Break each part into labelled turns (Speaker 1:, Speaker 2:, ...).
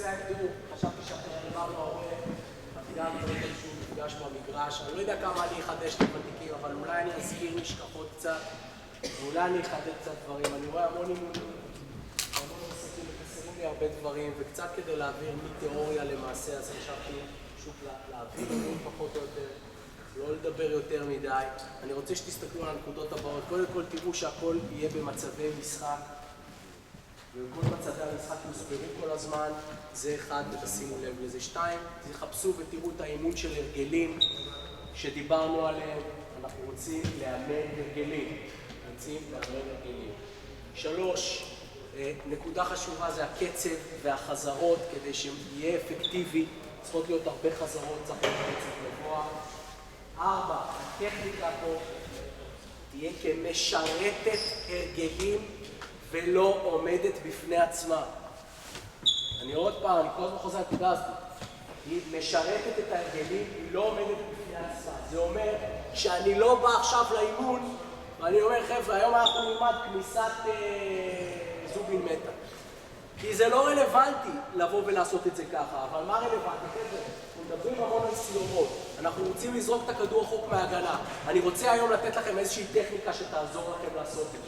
Speaker 1: נושא הכדור, חשבתי שדיברנו הרבה, אביגל מדבר שהוא מפגש במגרש, אני לא יודע כמה אני אחדש את הוותיקים, אבל אולי אני אזכיר נשכחות קצת, ואולי אני אחדד קצת דברים. אני רואה המון אימונים, המון משחקים, וחסרים לי הרבה דברים, וקצת כדי להעביר מתיאוריה למעשה, אז חשבתי פשוט להעביר אימון פחות או יותר, לא לדבר יותר מדי. אני רוצה שתסתכלו על הנקודות הבאות. קודם כל תראו שהכל יהיה במצבי משחק, וכל מצבי המשחק יוסברו כל הזמן. זה אחד, ותשימו לב לזה. שתיים, תחפשו ותראו את האימון של הרגלים שדיברנו עליהם. אנחנו רוצים לאמן הרגלים. שלוש, נקודה חשובה זה הקצב והחזרות, כדי שיהיה אפקטיבי. צריכות להיות הרבה חזרות, צריך להיות קצב גבוה. ארבע, הטכניקה פה תהיה כמשרתת הרגלים ולא עומדת בפני עצמה. אני עוד פעם, אני כל הזמן חוזר לנקודה הזאת. היא משרתת את ההרגלים, היא לא עומדת בפני עצמה. זה אומר שאני לא בא עכשיו לאימון ואני אומר, חבר'ה, היום אנחנו נלמד כניסת זובין מטה. כי זה לא רלוונטי לבוא ולעשות את זה ככה, אבל מה רלוונטי? חבר'ה, אנחנו מדברים המון על סיומות. אנחנו רוצים לזרוק את הכדור רחוק מההגנה. אני רוצה היום לתת לכם איזושהי טכניקה שתעזור לכם לעשות את זה.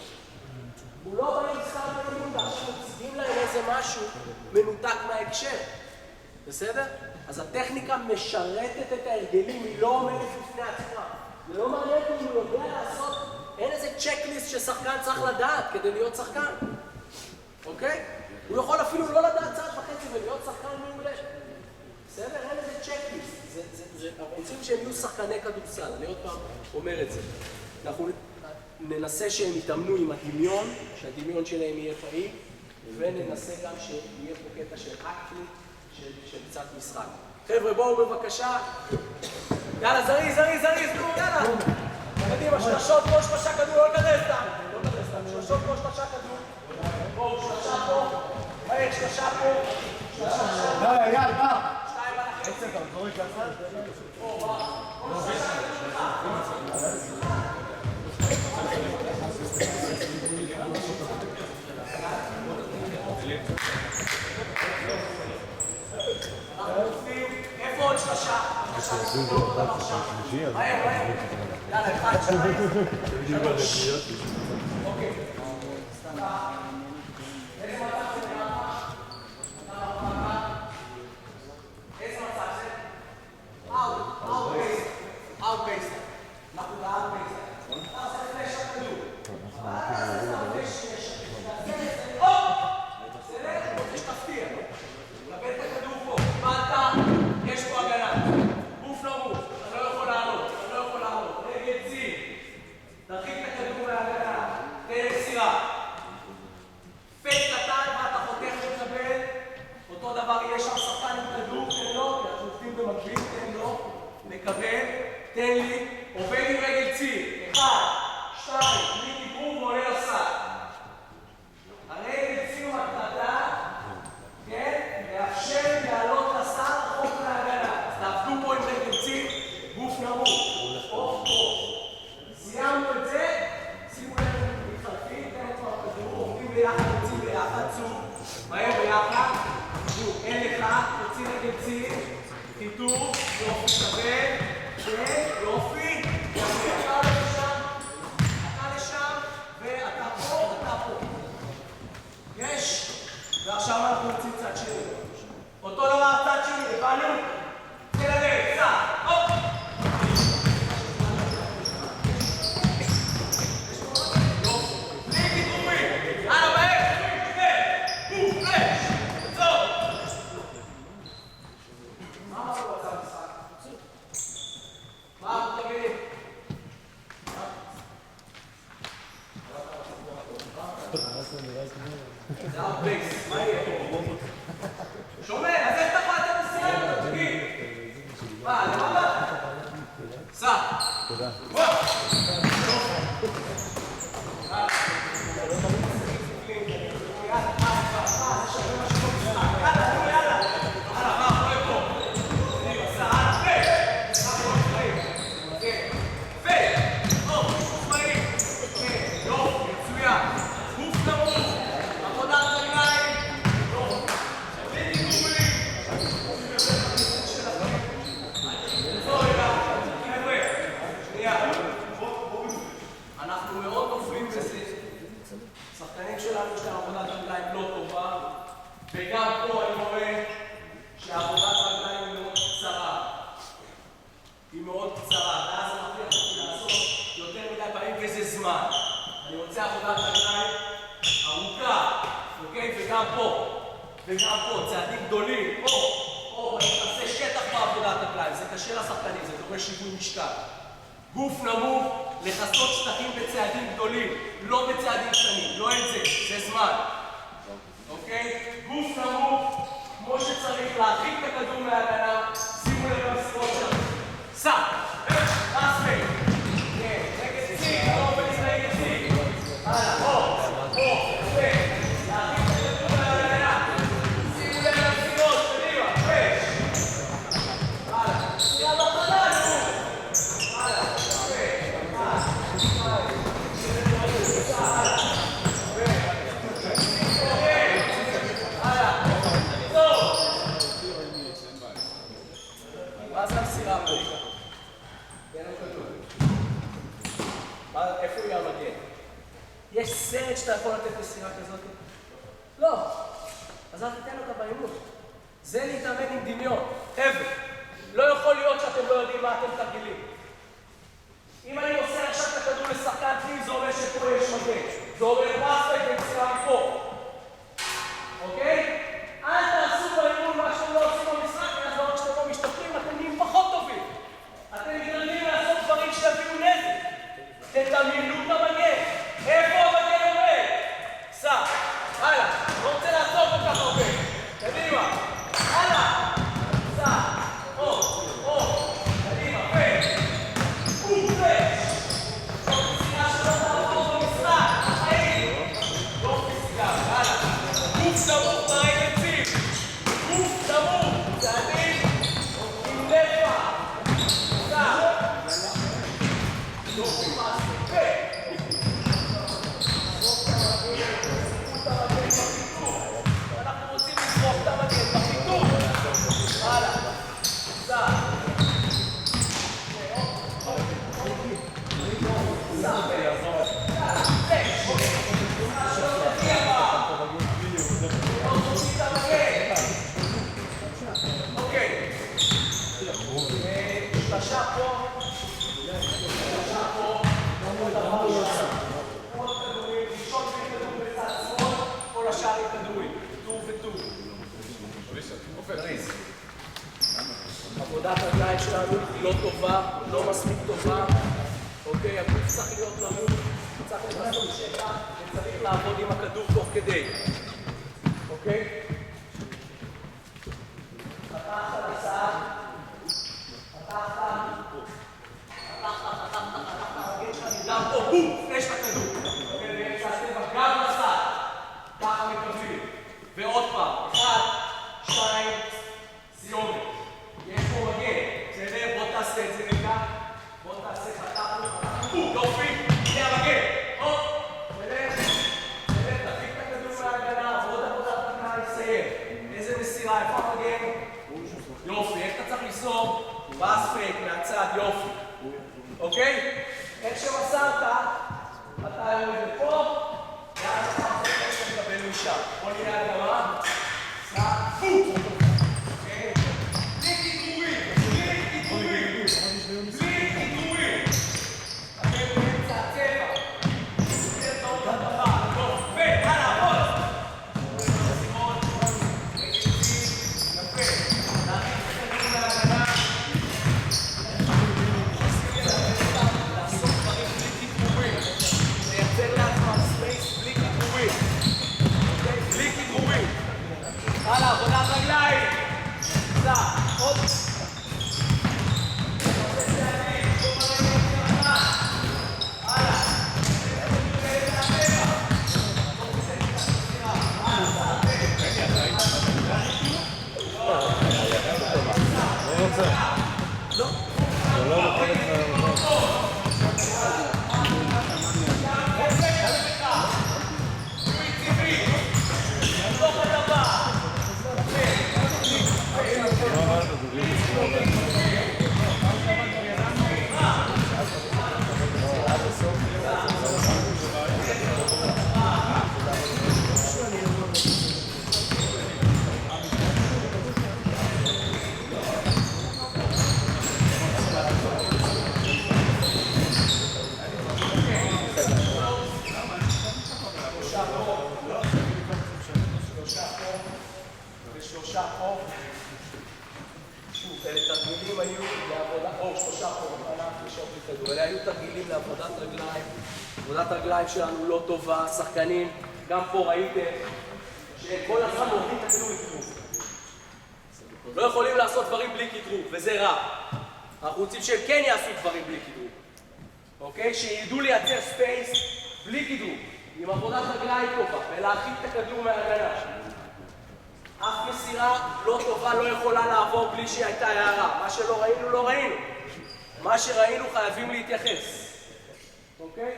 Speaker 1: הוא לא בא למשחק באימון ועכשיו מציגים להם איזה משהו מנותק מההקשר. בסדר? אז הטכניקה משרתת את ההרגלים, היא לא עומדת בפני עצמה. זה לא מעניין אם הוא יודע לעשות, אין איזה צ'קליסט ששחקן צריך לדעת כדי להיות שחקן. אוקיי? הוא יכול אפילו לא לדעת צעד וחצי ולהיות שחקן מעולה. בסדר? אין איזה צ'קליסט. אנחנו רוצים שהם יהיו שחקני כדורסל. אני עוד פעם אומר את זה. אנחנו ננסה שהם יתאמנו עם הדמיון, שהדמיון שלהם יהיה פעיל, וננסה גם שיהיה פה קטע של אקטים, של קצת משחק. חבר'ה, בואו בבקשה. יאללה, זריז, נו, יאללה. קדימה, שלשות פה, שלושה כדור, לא כדס סתם. שלשות פה, שלושה כדור. בואו, שלושה פה. מהר, שלושה פה.
Speaker 2: יאללה, מה?
Speaker 1: שתיים על החצי.
Speaker 2: עצר, אתה זורק לעצמך.
Speaker 1: בואו, בואו, שלושה כדור. איפה עוד שלושה? מהר. יאללה, אחד, שתיים. אוקיי. איזה מצב זה נראה? איזה מצב זה? אאוט-בייסט. אנחנו באאוט-בייסט. אתה עושה פלש הכדור. שתפתיע, לקבל את הכדור פה, קיבלת, יש פה הגנה, גוף לא גוף, אתה לא יכול לעלות, רגל ציר, תרחיק את הכדור מההגנה, וגם פה אני רואה שעבודת הרגליים היא מאוד קצרה. היא מאוד קצרה, ואז אני מבטיח אותי לעשות יותר מדי פעמים באיזה זמן. אני רוצה עבודת רגליים ארוכה, אוקיי? וגם פה, צעדים גדולים. אני עושה שטח בעבודת רגליים, זה קשה לשחקנים, זה דורש שיווי משקל. גוף נמוך, לחסות שטחים בצעדים גדולים, לא בצעדים קטנים, לא את זה, זה זמן. אוקיי? גוף נמוך, כמו שצריך, להרחיק את הכדור מההגנה, שימו לב למסירות שלנו. סע! רסמי! כן, נגד ציג, לא ונגד ציג. הלאה, יפה. להרחיק את הכדור מההגנה. שימו לב למסירות, קדימה, יפה. הלאה, מסירה בחדה, הלאה, מה זה המסירה פה? איפה הוא יעמגן? יש סרט שאתה יכול לתת מסירה כזאת? לא. אז אל תיתן אותה באימון. זה להתאמן עם דמיון. חבר'ה, לא יכול להיות שאתם לא יודעים מה אתם תרגילים. אם אני עושה עכשיו את הכדור לשחקן פנים, זה אומר שפה יש מגן. זה אומר פסטה במסירה מפה. אוקיי? אל תעשו באימון מה שאתם לא עושים במשחק, ואז בעוד שאתם לא משתפרים, אתם נהיים פחות טובים. אתם מתרגלים לעשות דברים שיביאו נזק. תדמיינו את המגן. איפה המגן עומד? סע. הלאה. לא רוצה לעשות כל כך הרבה. קדימה. הלאה. סע. קדימה. עבודת הרגליים שלנו לא טובה, לא מספיק טובה. אוקיי, הגוף צריך להיות נמוך, צריך לעשות שטח וצריך לעבוד עם הכדור תוך כדי. אוקיי? פתחת לצד, פתחת, הרגל שלנו גם פה, בום, יש את הכדור. באמצע הטבע, גם לצד. ככה מקבלים. ועוד פעם, 1, 2, סיומת. יש פה מגן, בסדר? בוא תעשה את זה רגע. בוא תעשה חתכנו, יופי, הנה המגן. תפיק את הכדור מההגנה, עוד עבודת רגליים, סיים. איזה מסירה, איפה המגן? יופי, איך אתה צריך לסור? בספק, מהצד, יופי. אוקיי? איך שמסרת, אתה יורד לפה, ואז אתה עושה את זה לקבל משם. בוא נראה הגמה. סע, הלאה, עבודת רגליים. סע, עוד. ושלושה פה. שוב, אלה תרגילים היו לעבודה, או שלושה פה, אלה היו תרגילים לעבודת רגליים. עבודת רגליים שלנו לא טובה, שחקנים, גם פה ראיתם שכל הזמן עובדים את הכדור לכדרור. לא יכולים לעשות דברים בלי כדרור, וזה רע. אנחנו רוצים שהם כן יעשו דברים בלי כדרור. אוקיי? שידעו לייצר ספייס בלי כדרור, עם עבודת רגליים טובה, ולהרחיק את הכדור מההגנה. אף מסירה לא טובה לא יכולה לעבור בלי שהייתה הערה. מה שלא ראינו, לא ראינו. מה שראינו חייבים להתייחס. אוקיי?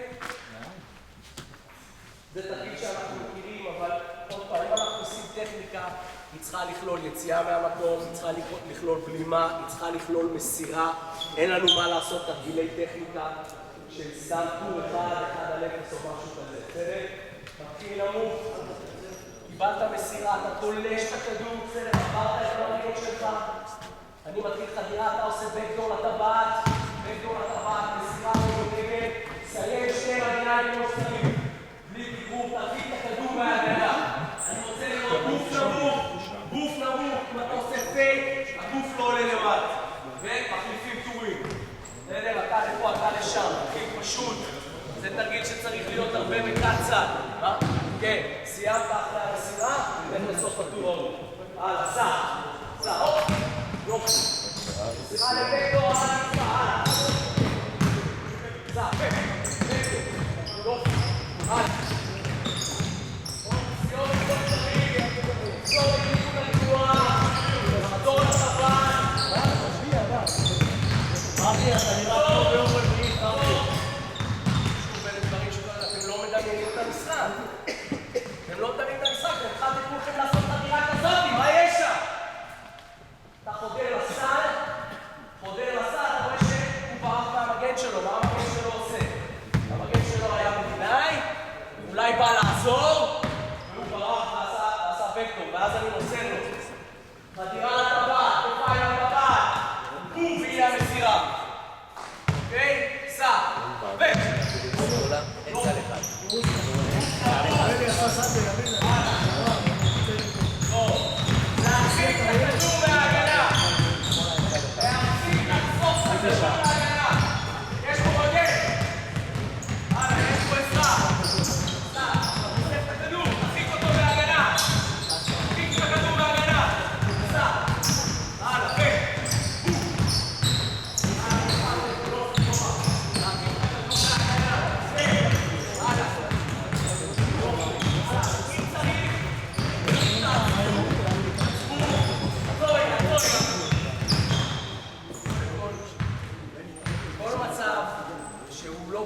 Speaker 1: זה תרגיל שאנחנו מכירים, אבל עוד פעם, אם אנחנו עושים טכניקה, היא צריכה לכלול יציאה מהמקום, היא צריכה לכלול בלימה, היא צריכה לכלול מסירה. אין לנו מה לעשות תרגילי טכניקה של סתם טור אחד על אפס או משהו כזה. בסדר? מתחיל נמוך. קיבלת מסירה, אתה תולש את הכדור, בסדר, עברת את המגן שלך. אני מתחיל חדירה, אתה עושה בקדור לטבעת, מסירה מגודגת, סיים שתי רגליים כמו שצריך. בלי דיבור, תרחיק את הכדור מההגנה. אני רוצה לראות גוף נמוך, אם אתה עושה פייק, הגוף לא עולה לבד. ומחליפים טורים. בסדר, אתה לפה, אתה לשם, תרחיק פשוט. זה תרגיל שצריך להיות הרבה מקד צד. כן, סיימת אחרי המסירה, לך לסוף הטור. הלאה, סע, הופ, יופי. סע לבקדור, הלאה. סע, בקדור, יופי, הלאה. סיום לכל צריך, סיום לכיוון הגבוהה, חדור לטבעת. מרחי, אתה נראה טוב ביום רביעי, אתם לא מדמיינים את המשחק. אתם לא מדמיינים את המשחק, אתם התחלתם כולכם לעשות חדירה כזאת, מה יש שם? אתה חודר לסל, אתה רואה שהוא ברח מהמגן שלו, מה המגן שלו עושה? המגן שלו היה מדינאי, אולי בא לעזור, והוא ברח ועשה וקטור, ואז אני נוסע לו. חדירה לטבעת, תופעה לטבעת, בום, והיא המסירה. אוקיי? סע, וקטור. להחזיק את הכדור מההגנה. להחזיק לחסוך את הכדור מההגנה. יש פה מגן. יש פה עזרה. תחזיק את הכדור, תחזיק אותו מההגנה. תחזיק את הכדור מההגנה. הלאה,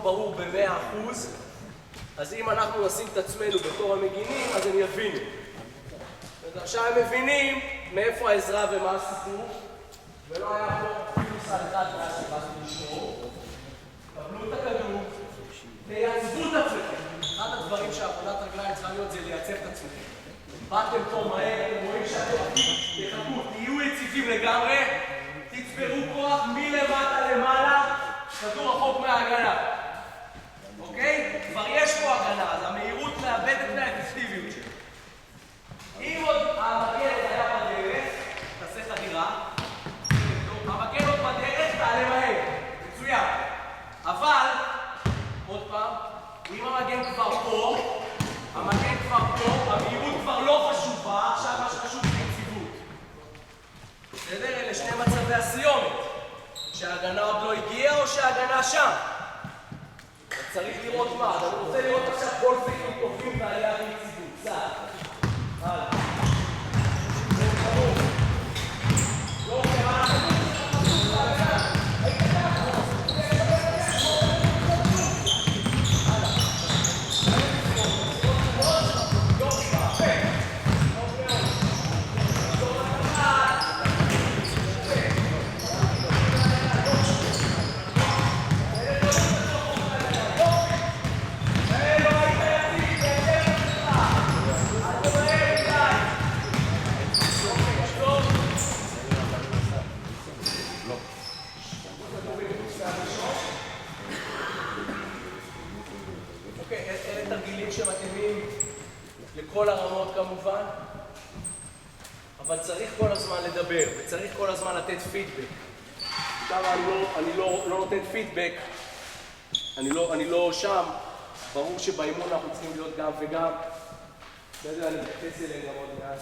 Speaker 1: ברור ב-100%, אז אם אנחנו נשים את עצמנו בתור המגינים, אז הם יבינו. עכשיו הם מבינים מאיפה העזרה ומה הסיפור, ולא היה פה אפילו סל אחד מהסיבה לשמור. קבלו את הכדור, תייצבו את עצמכם. אחד הדברים שעבודת רגליים צריכה להיות זה לייצב את עצמכם. באתם פה מהר, אתם רואים שאתם תחכו, תהיו יציבים לגמרי, תצברו כוח מלמטה למעלה, כדור רחוק מההגנה. אוקיי? כבר יש פה הגנה, אז המהירות מאבדת מהאפקטיביות שלה. אם עוד המגן היה בדרך, תעשה חדירה, המגן עוד בדרך, תעלה מהר. מצוין. אבל, עוד פעם, אם המגן כבר פה, המהירות כבר לא חשובה, עכשיו מה שחשוב זה יציבות. בסדר? אלה שני מצבי הסיומת. שההגנה עוד לא הגיעה או שההגנה שם. צריך לראות מה, אז אני רוצה לראות עכשיו כל פייקים טובים ועלייה ביציבות. צעד. הלאה. זה ברור. לא קרה. אבל צריך כל הזמן לדבר, וצריך כל הזמן לתת פידבק. עכשיו אני לא נותן פידבק, אני לא שם, ברור שבאימון אנחנו צריכים להיות גם וגם. בסדר, אני מתייחס אליהם גם עוד מעט.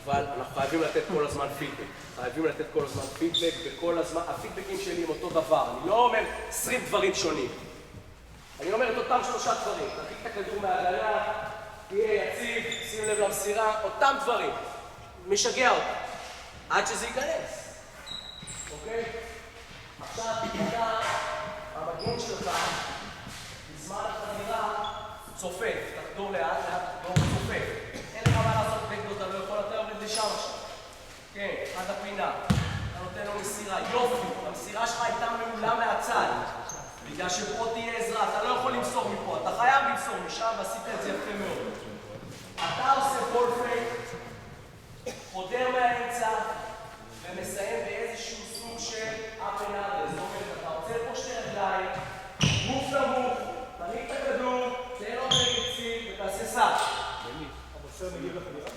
Speaker 1: אבל אנחנו חייבים לתת כל הזמן פידבק. חייבים לתת כל הזמן פידבק, וכל הזמן, הפידבקים שלי הם אותו דבר. אני לא אומר 20 דברים שונים. אני אומר את אותם 3 דברים. תרחיק את הכדור מהגנה, תהיה יציב, שים לב למסירה, אותם דברים. משגע אותם. עד שזה ייכנס. אוקיי? עכשיו, אתה, המגן שלך, בזמן החדירה, צופף. תחדור לאט, תחדור צופף. אין לך מה לעשות בקדו, אתה לא יכול, אתה יורד לשם עכשיו. כן, עד הפינה. אתה נותן לו מסירה. יופי, המסירה שלך הייתה מעולה מהצד. בגלל שפה תהיה עזרה, אתה לא יכול למסור מפה, אתה חייב למסור משם, ועשית את זה יפה מאוד. אתה עושה בול פייק, חודר מהאמצע, ומסיים באיזשהו סוג של up and under. זאת אומרת, אתה עוצר פה 2 רגליים, גוף נמוך, תניק את הכדור, תן לו בקציב, ותעשה סף.
Speaker 2: הבוסר מגיב לחדירה?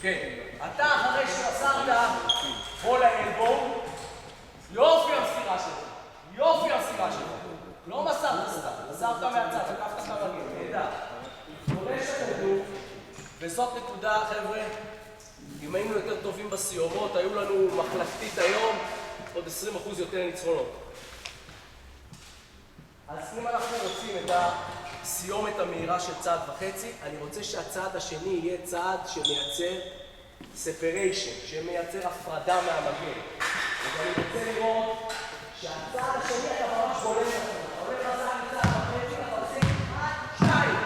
Speaker 1: כן. אתה אחרי שמסרת, בוא לאלבום, יופי המסירה שלך. יופי המסירה שלך. לא מסרת סתם, מסרת מהצד, תקפת את המגן, נהדר. חודש הכדור, וזאת נקודה, חבר'ה, אם היינו יותר טובים בסיומות, היו לנו מחלקתית היום, עוד 20% יותר ניצחונות. אז אם אנחנו רוצים את הסיומת המהירה של צעד וחצי, אני רוצה שהצעד השני יהיה צעד שמייצר separation, שמייצר הפרדה מהמגן. אז אני רוצה לראות שהצעד השני אתה ממש בולט לך. אתה הולך לצעד מצעד וחצי, אתה עושה 1, 2.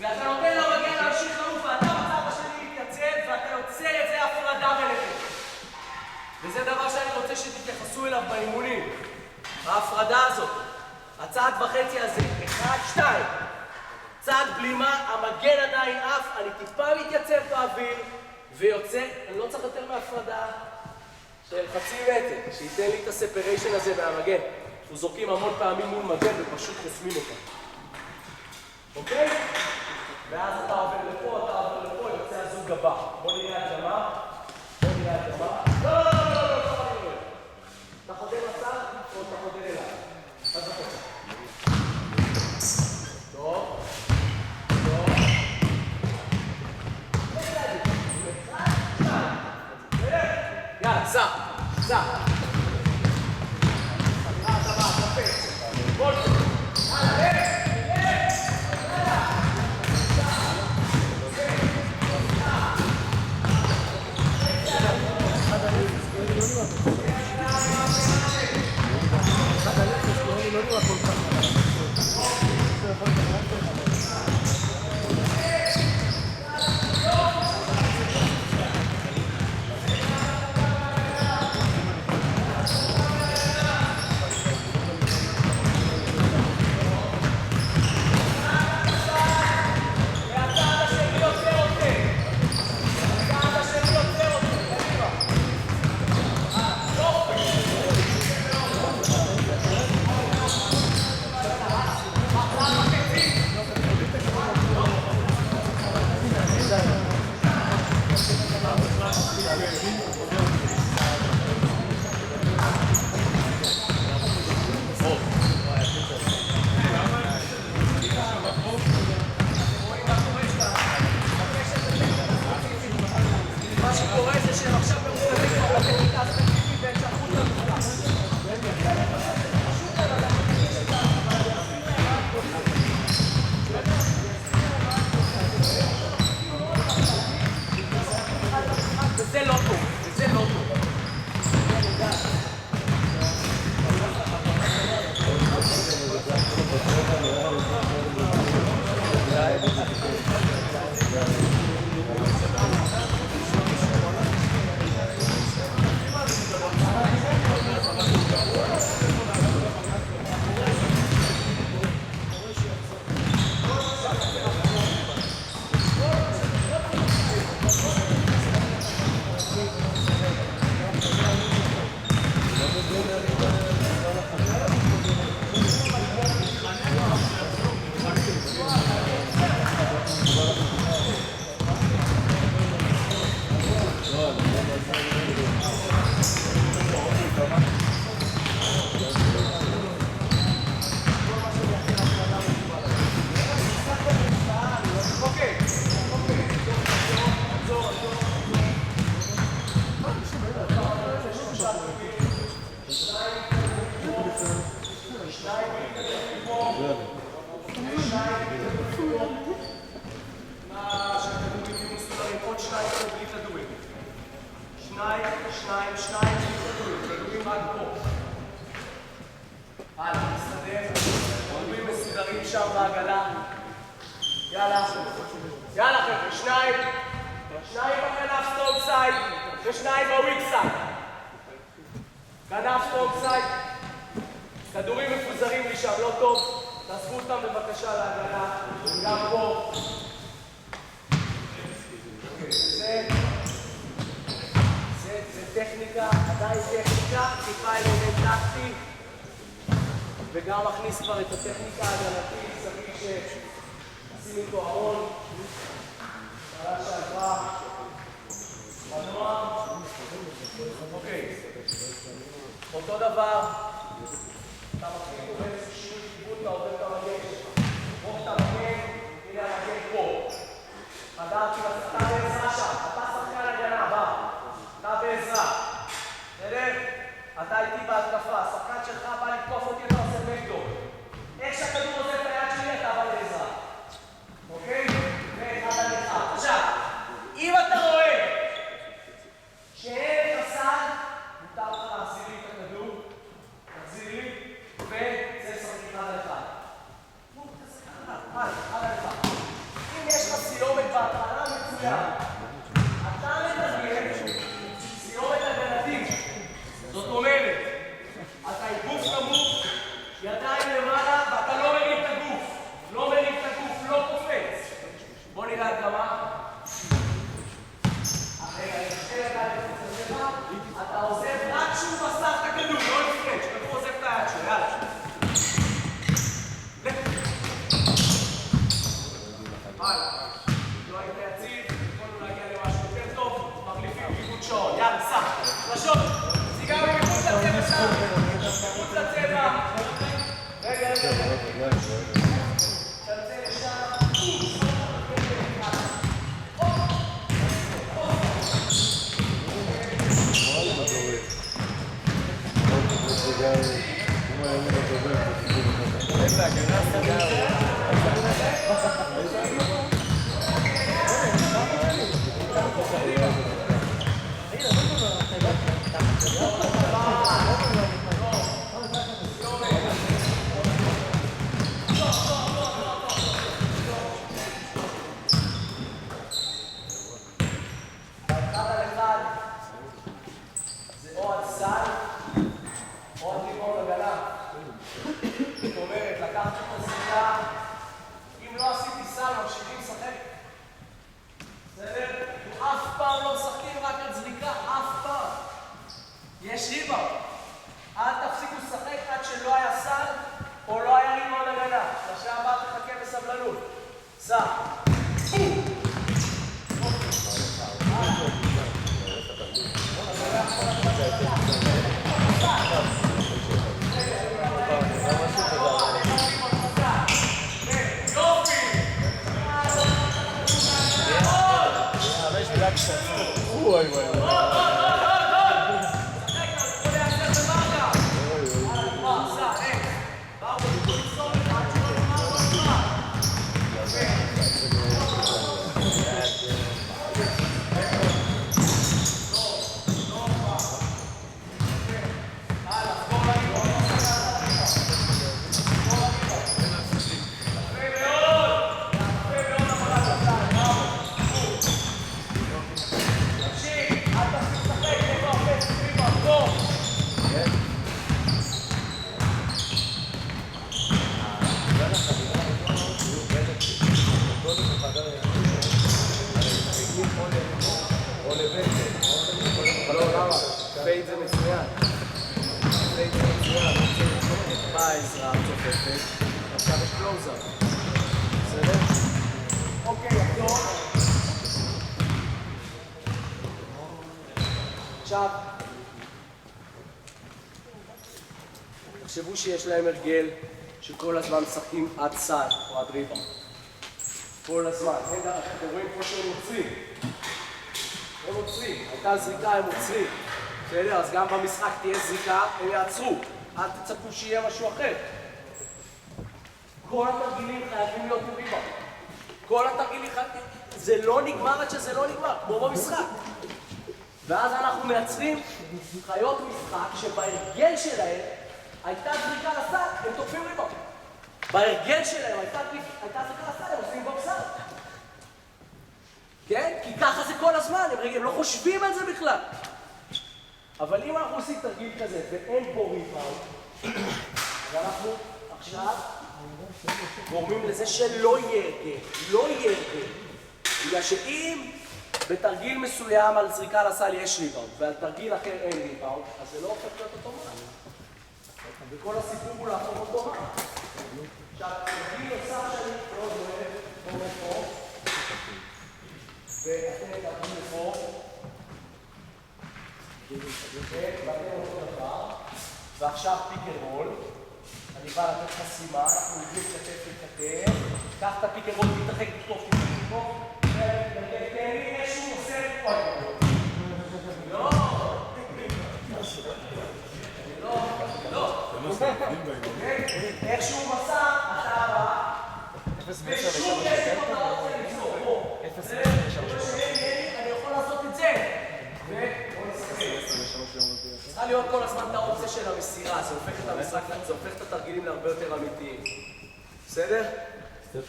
Speaker 1: ואתה נותן למגן להמשיך לעוף, ואתה בצעד השני מתייצב, ואתה יוצר את זה הפרדה ביניכם. וזה דבר שאני רוצה שתתייחסו אליו באימונים. ההפרדה הזאת. הצעד וחצי הזה, 1, 2. צעד בלימה, המגן עדיין עף, אני טיפה מתייצב באוויר, ויוצא, אני לא צריך יותר מהפרדה של 0.5 מטר, שייתן לי את הספריישן הזה מהמגן. אנחנו זורקים המון פעמים מול מגן ופשוט חוסמים אותם. אוקיי? ואז אתה עובר לפה, אתה עובר לפה, יוצא הזוג הבא. בוא נראה הקדמה. בוא נראה הקדמה. לא, לא, לא, לא, לא, לא, לא, לא. אתה חודר לצד, או אתה חודר אליי. אז בחוצה. טוב. טוב. יאללה, סע. סע. אתה בא, תופס. בוא נראה. יאללה, שניים, כדורים רק פה. הלאה, נסתדר. כדורים מסודרים שם בעגלה. יאללה. יאללה חבר'ה, שניים בכנף סטרונג סייד ושניים בוויק סייד. כנף סטרונג סייד. כדורים מפוזרים לי שם, לא טוב. תעזבו אותם בבקשה להגנה. גם פה. זה טכניקה, עדיין טכניקה, טיפה אלמנט טקטי. וגם מכניס כבר את הטכניקה ההגנתית, צריך שעשינו איתו ארון. שעה שעברה. מנוע. אוקיי. אותו דבר. אתה מתחיל פה באיזשהו שינוי כיוון, אתה עובר את המגן שלך. רוב את המגן, הנה המגן פה. חדרתי, אתה בעזרה שם. אתה שחקן הגנה, בא. אתה בעזרה. בסדר? אתה איתי בהתקפה. השחקן שלך בא לתקוף אותי, אתה עושה בקדור. איך שהכדור עוזב את היד שלי, אתה בא לעזרה. אוקיי? ואחד על אחד. עכשיו, אם אתה רואה שאין לך סל, מותר לך להחזיר לי את הכדור. תחזיר לי, וזה שחק אחד על אחד. אחד על אחד. אם יש לך סיומת בהתחלה, מצוין. אתה מדמיין סיומת הגנתית. זאת אומרת, אתה עם גוף נמוך, ידיים למעלה, ואתה לא מרים את הגוף. לא מרים את הגוף, לא קופץ. בוא נראה הדגמה. אתה עוזב רק כשהוא מסר את הכדור, לא לפני, כשאתה עוזב את היד שלו, יאללה. לא היית יציב, יכולנו להגיע למשהו יותר טוב, מחליפים כיוון שעון, יאללה, סע, לשון, סיגר מחוץ לצבע שם, מחוץ לצבע. רגע. תרצה לשם. אל תפסיקו לשחק עד שלא היה סל או לא היה ריבון הגנה. לשעה הבאה תחכה בסבלנות. סע. פייד זה מצוין. מה העזרה הצופפת? עכשיו יש קלוזר. בסדר? אוקיי, יחזור. עכשיו, תחשבו שיש להם הרגל שכל הזמן משחקים עד סל או עד ריבה. כל הזמן. אתם רואים פה שהם עוצרים. הם עוצרים. הייתה זריקה, הם עוצרים. בסדר? אז גם במשחק תהיה זריקה, הם יעצרו. אל תצפו שיהיה משהו אחר. כל התרגילים חייבים להיות ריבה. כל התרגילים חייבים... זה לא נגמר עד שזה לא נגמר, כמו במשחק. ואז אנחנו מייצרים חיות משחק שבהרגל שלהם הייתה זריקה לסל, הם תוקפים ריבאונד. בהרגל שלהם הייתה זריקה לסל, הם עושים בוקסאוט. כן? כי ככה זה כל הזמן, הם לא חושבים על זה בכלל. אבל אם אנחנו עושים תרגיל כזה ואין פה ריבאונד, אז אנחנו עכשיו גורמים לזה שלא יהיה הרגל, לא יהיה הרגל. בגלל שאם בתרגיל מסוים על זריקה לסל יש ריבאונד, ועל תרגיל אחר אין ריבאונד, אז זה לא הופך להיות אוטומט. וכל הסיפור הוא להפוך אוטומט. עכשיו, תרגיל נוסף שאני מאוד אוהב, עומד פה, ואתם תעברו לפה, ואתם אותו דבר, ועכשיו פיקרול, אני בא לתת חסימה, אנחנו עובדים כתף לכתף, קח את הפיקרול, תתרחק תתקוף, תן לי איכשהו עושה לא, איכשהו מסע, אתה הבא, ושום כסף אתה רוצה למצוא פה. אני יכול לעשות את זה. צריכה להיות כל הזמן את האופציה של המסירה, זה הופך את התרגילים להרבה יותר אמיתיים. בסדר?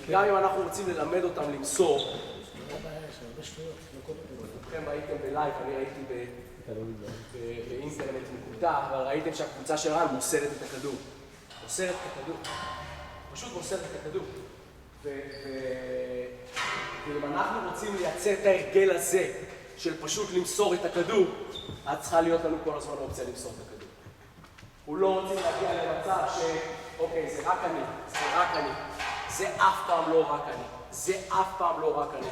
Speaker 1: גם אם אנחנו רוצים ללמד אותם למסור, אתם הייתם בלייב, אני הייתי באינטרנט מקוטע, אבל ראיתם שהקבוצה של רן מוסרת את הכדור. מוסרת את הכדור. פשוט מוסרת את הכדור. ואם אנחנו רוצים לייצר את ההרגל הזה של פשוט למסור את הכדור, אז צריכה להיות לנו כל הזמן אופציה למסור את הכדור. הוא לא רוצים להגיע למצב אוקיי, זה רק אני, זה רק אני. זה אף פעם לא רק אני. זה אף פעם לא רק אני.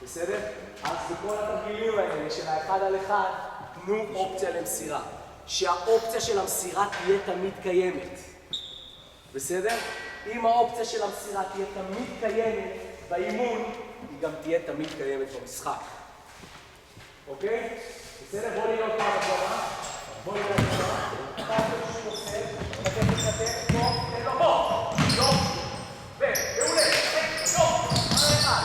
Speaker 1: בסדר? אז בכל התרגילים האלה של האחד על אחד, תנו אופציה למסירה. שהאופציה של המסירה תהיה תמיד קיימת. בסדר? אם האופציה של המסירה תהיה תמיד קיימת באימון, היא גם תהיה תמיד קיימת במשחק. אוקיי? בסדר? בואו נראה אותה בגובה. בואו נראה אותה. אתה עושה שהוא עושה, כתף לכתף, טוב, תן לו בוא. לא. מעולה. טוב. אחד.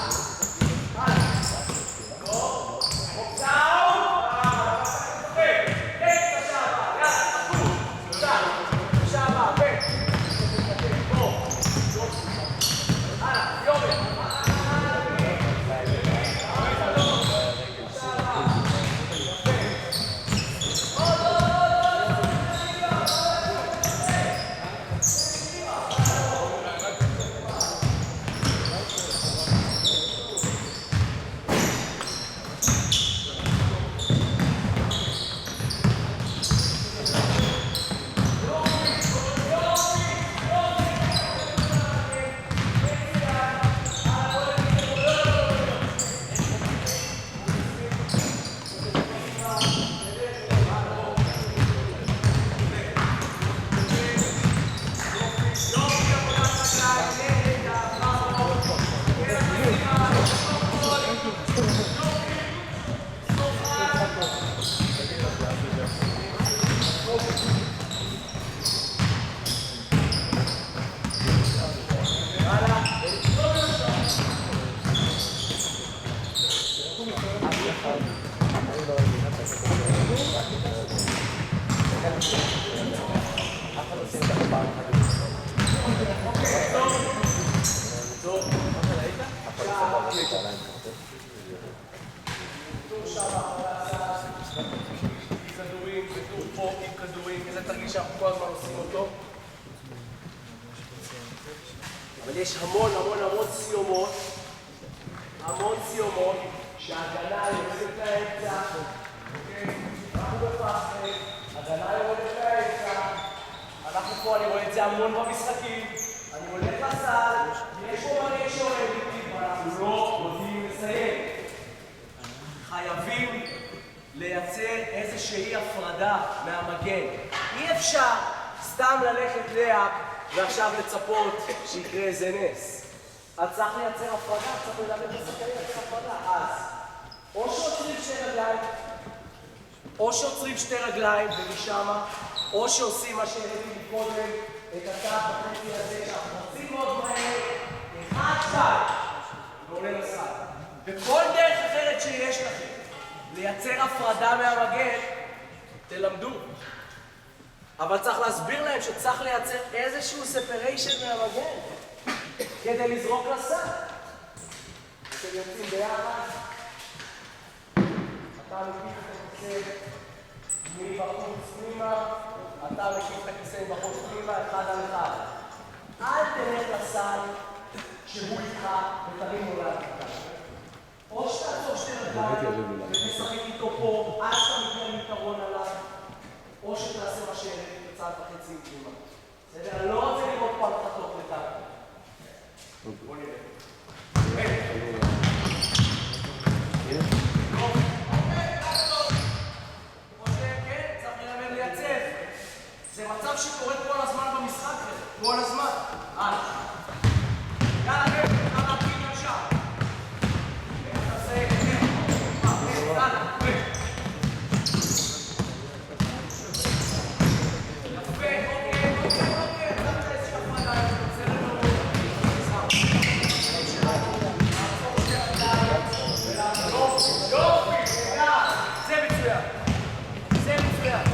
Speaker 1: אבל יש המון סיומות שההגנה יוצאת לאמצע, אוקיי? אנחנו בפחד, הגנה יורדת לאמצע, אנחנו פה, אני רואה את זה המון במשחקים, אני הולך לסל, יש פה מלא שואל איתי, ואנחנו לא יודעים לסיים. חייבים לייצר איזושהי הפרדה מהמגן. אי אפשר סתם ללכת לאט ועכשיו לצפות שיקרה איזה נס. אז צריך לייצר הפרדה, צריך ללמד את השחקנים לייצר הפרדה. אז או שעוצרים שתי רגליים ומשמה, או שעושים מה שהראיתי מקודם, את הצעד בחצי הזה שאנחנו רצים מאוד מהר, 1, 2, ועולה לסל. וכל דרך אחרת שיש לכם, לייצר הפרדה מהמגן, תלמדו. אבל צריך להסביר להם שצריך לייצר איזשהו ספריישן מהמגן כדי לזרוק לסל. אתם יוצאים ביחד, אתה מקיף את הכיסא מבחוץ פנימה, אתה מקיף את הכיסא מבחוץ פנימה, אחד על אחד. אל תלך לסל שהוא איתך ותרים לו להגיע. או שתעצור שתי רגליים ותשחק איתו פה עד שאתה מתנהל יתרון עליו, או שתעשה מה שהראיתי בצד וחצי פנימה. בסדר? אני לא רוצה לראות פה התחתות לטעם. בוא נראה. זה מצב שקורה כל הזמן במשחק הזה, כל הזמן. הלאה. יאללה, אתה להפיל גם שם. תעשה, יאללה, יפה, אוקיי, אתה איזושהי הפרדה, זה לא יופי, זה מצוין. זה מצוין.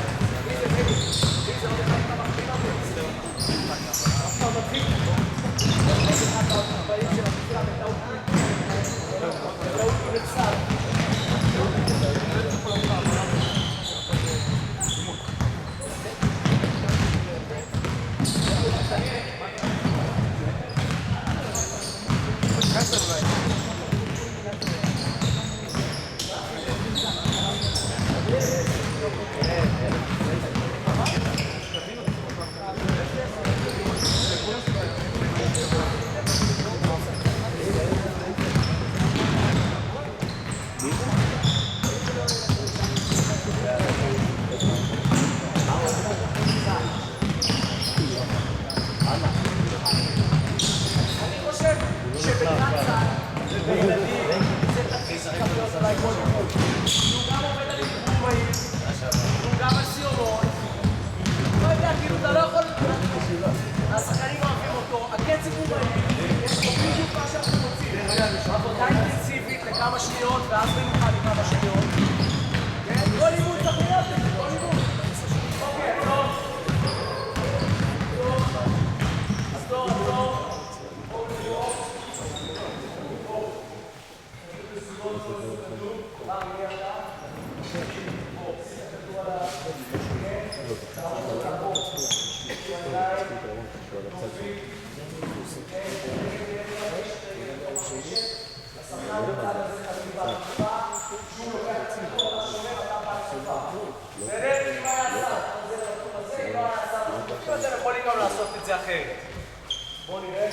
Speaker 1: השחקנים אוהבים אותו, הקצב הוא מהיר, יש לו בדיוק מה שאנחנו רוצים. עבודה אינטנסיבית לכמה שניות, ואז מנוחה לכמה שניות. כל אימון צריך להיות את זה, כל אימון. אוקיי, טוב. עצור, עצור. אתם יכולים גם לעשות את זה אחרת. בואו נראה.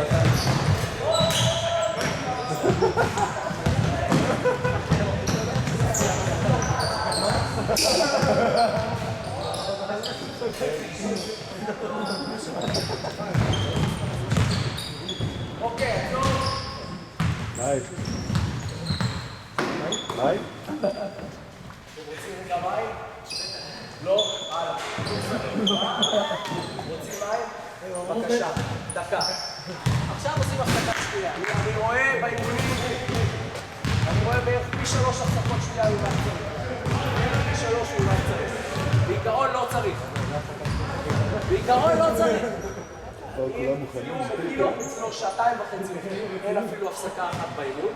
Speaker 3: Gracias.
Speaker 1: אוקיי, טוב.
Speaker 3: Live. Live?
Speaker 1: אתם רוצים רגע מים? לא? הלאה. רוצים מים? בבקשה, דקה. עכשיו עושים הפסקת שנייה. אני רואה באימונים, אני רואה בערך פי 3 הפסקות שנייה אולי צריך. בערך פי 3 אולי צריך. בעיקרון לא צריך. בעיקרון לא צריך. אם קילו, אצלו 2.5 אין אפילו הפסקה אחת באימון.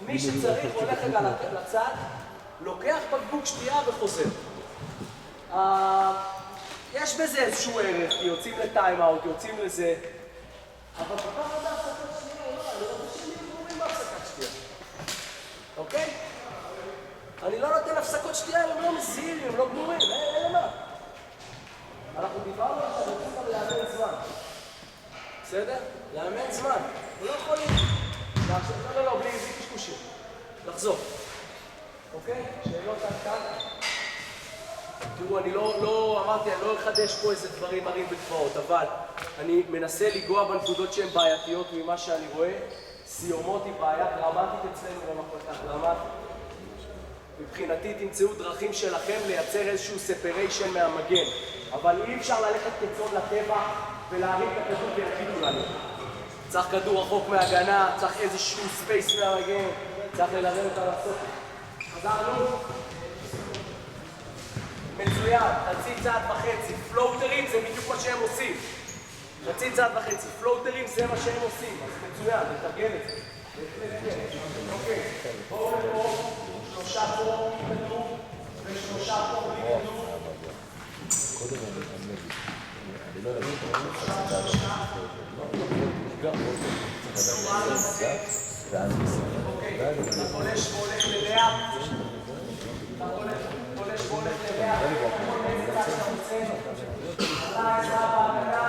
Speaker 1: מי שצריך הולך רגע לצד, לוקח בקבוק שתייה וחוזר. יש בזה איזשהו ערך, כי יוצאים לטיים-אאוט, יוצאים לזה. אבל בפעם הבאה הפסקת שנייה, אני לא רוצה שהם יהיו גמורים בהפסקת שתייה. אוקיי? אני לא נותן הפסקות שתייה, הם לא מזיעים, הם לא גמורים, אין למה. אנחנו דיברנו עכשיו, רוצים גם לאמן זמן. בסדר? לאמן זמן. אנחנו לא יכולים. לא, בלי קשקושים. לחזור. אוקיי? שאלות עד כאן. תראו, אני לא אמרתי, אני לא אחדש פה איזה דברים מרים ודמעות, אבל אני מנסה לגוע בנקודות שהן בעייתיות ממה שאני רואה. סיומות היא בעיה דרמטית אצלנו במחלקה, דרמטית. מבחינתי תמצאו דרכים שלכם לייצר איזשהו ספריישן מהמגן, אבל אי אפשר ללכת כצאן לטבע ולהרים את הכדור ויגידו לנו. צריך כדור רחוק מהגנה, צריך איזשהו ספייס מהמגן, צריך ללמד אותה לעשות. חזרנו. מצוין, חצי צעד וחצי. פלוטרים זה בדיוק מה שהם עושים. חצי צעד וחצי. פלוטרים זה מה שהם עושים. אז מצוין, נתרגל את זה. אוקיי, בואו לפה, 3 פה כדור ו3 פה בלי כדור. אוקיי, אתה פולש והולך ללאה. אתה פולש והולך ללאה. כל איזה צד שאתה רוצה. אתה עזרה בהגנה.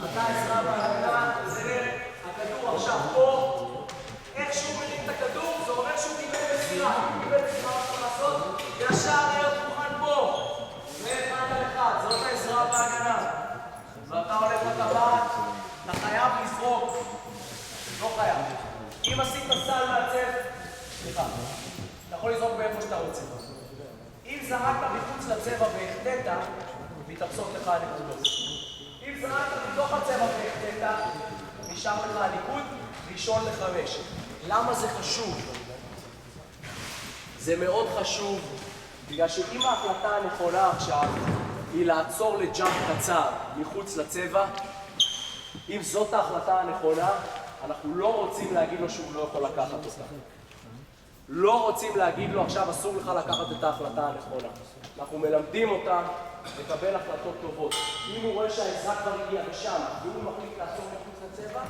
Speaker 1: אתה עזרה בהגנה. זה הכדור עכשיו פה. איך שהוא מרים את הכדור, זה אומר שהוא קיבל מסירה. הוא קיבל מסירה מה צריך לעשות. ישר להיות מוכן פה. זה אחד על אחד. זאת העזרה בהגנה. ואתה הולך לטבעת, אתה חייב לזרוק. לא חייב. אם עשית סל מעצב, סליחה, אתה יכול לזרוק באיפה שאתה רוצה. אם זרקת מחוץ לצבע והחטאת, מתאפסות לך הנקודות. אם זרקת מתוך הצבע והחטאת, נשאר לך הניקוד ראשון ל5. למה זה חשוב? זה מאוד חשוב, בגלל שאם ההחלטה הנכונה עכשיו היא לעצור לג'אמפ קצר מחוץ לצבע, אם זאת ההחלטה הנכונה, אנחנו לא רוצים להגיד לו שהוא לא יכול לקחת אותה. לא רוצים להגיד לו עכשיו אסור לך לקחת את ההחלטה הנכונה. אנחנו מלמדים אותם לקבל החלטות טובות. אם הוא רואה שהעזרה כבר הגיעה לשם, והוא מחליט לעצור מחוץ לצבע,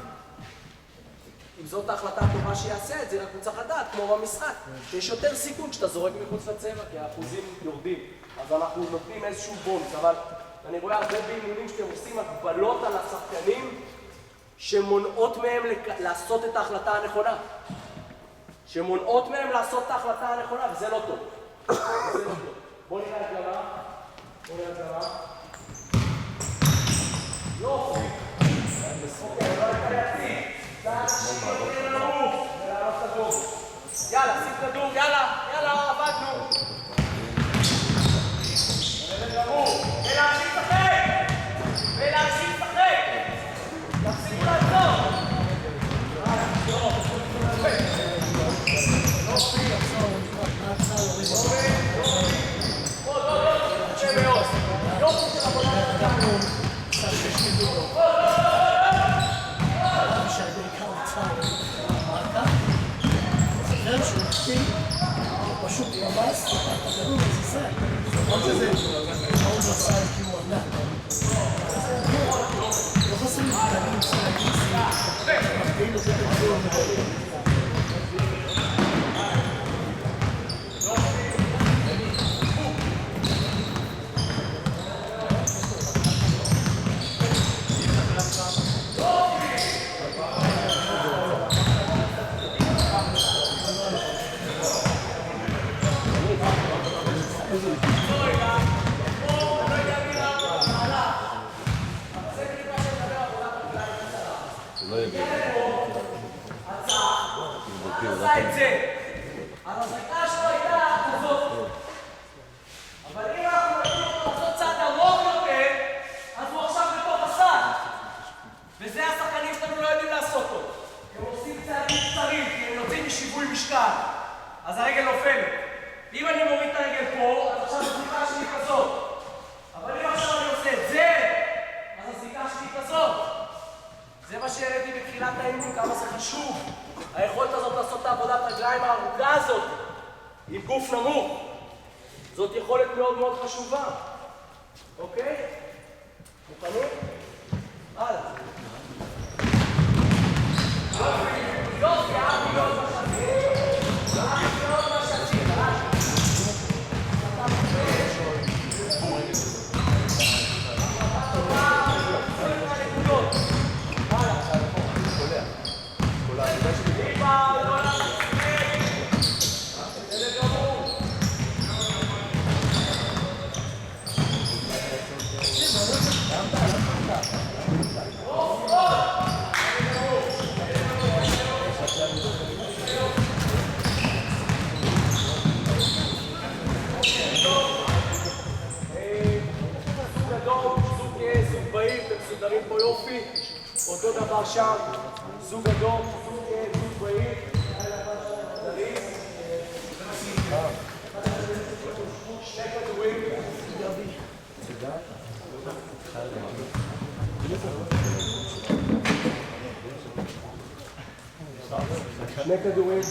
Speaker 1: אם זאת ההחלטה הטובה שיעשה את זה, אנחנו צריך לדעת, כמו במשחק, שיש יותר סיכון כשאתה זורק מחוץ לצבע, כי האחוזים יורדים. אז אנחנו נותנים איזשהו בונוס, אבל אני רואה הרבה באימונים שאתם עושים הגבלות על השחקנים שמונעות מהם לעשות את ההחלטה הנכונה. שמונעות מהם לעשות את ההחלטה הנכונה, וזה לא טוב. וזה לא טוב. בואו נראה הגלמה. בואו נראה הגלמה. יופי. אוקיי, לא הייתה יציב. צעד שיותר נמוך. ולעלות את הגוב. יאללה, שים כדור, יאללה, עבדנו. ולהמשיך לשחק! ולהמשיך לשחק! תפסיקו לעצור! יופי של עבודה
Speaker 4: פשוט ממש, הכדור מזיזה. למרות שזה מאוד עושה את כאילו עונה. לא חסרים קטנים, מפתיעים את זה בגדול מדברים.
Speaker 1: עשה את זה. אז הזריקה שלו הייתה כזאת. אבל אם אנחנו נתחיל אותו לעשות צעד ארוך יותר, אז הוא עכשיו בתוך הסל. וזה השחקנים שלנו לא יודעים לעשות אותו. הם עושים צעדים קצרים, כי הם יוצאים משיווי משקל. אז הרגל נופלת. אם אני מוריד את הרגל פה, אז עכשיו הזריקה שלי כזאת. אבל אם עכשיו אני עושה את זה, אז הזריקה שלי כזאת. זה מה שהראיתי בתחילת האימון, כמה זה חשוב. היכולת הזאת לעשות את העבודת רגליים הארוכה הזאת, עם גוף נמוך. זאת יכולת מאוד מאוד חשובה. אוקיי? מוכנים? הלאה. יופי, אבי מאוד משתים. אבי מאוד משתים. מסודרים פה יופי, אותו דבר שם, זוג אדום, זוג בהיר, שני כדורים, שני כדורים,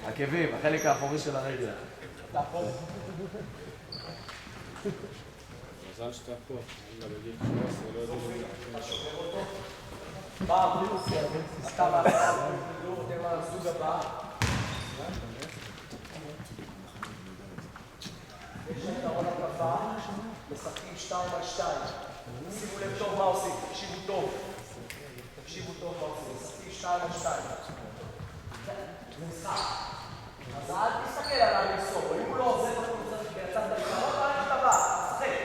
Speaker 3: עקבים, החלק האחורי של הרגל.
Speaker 2: מזל שאתה פה, אני בגיל 13, לא יודע
Speaker 1: פעם, אתה מעלה, אתם על הסוג הבא. יש יתרון התקפה, משחקים 2 על 2. שימו לב טוב מה עושים, תקשיבו טוב. תקשיבו טוב מה עושים, משחקים 2 על 2. זה משחק. אז אל תסתכל עליו לסוף, אם הוא לא עוזר לך, הוא צריך ביצת הלחמות, מה איך אתה בא? תשחק.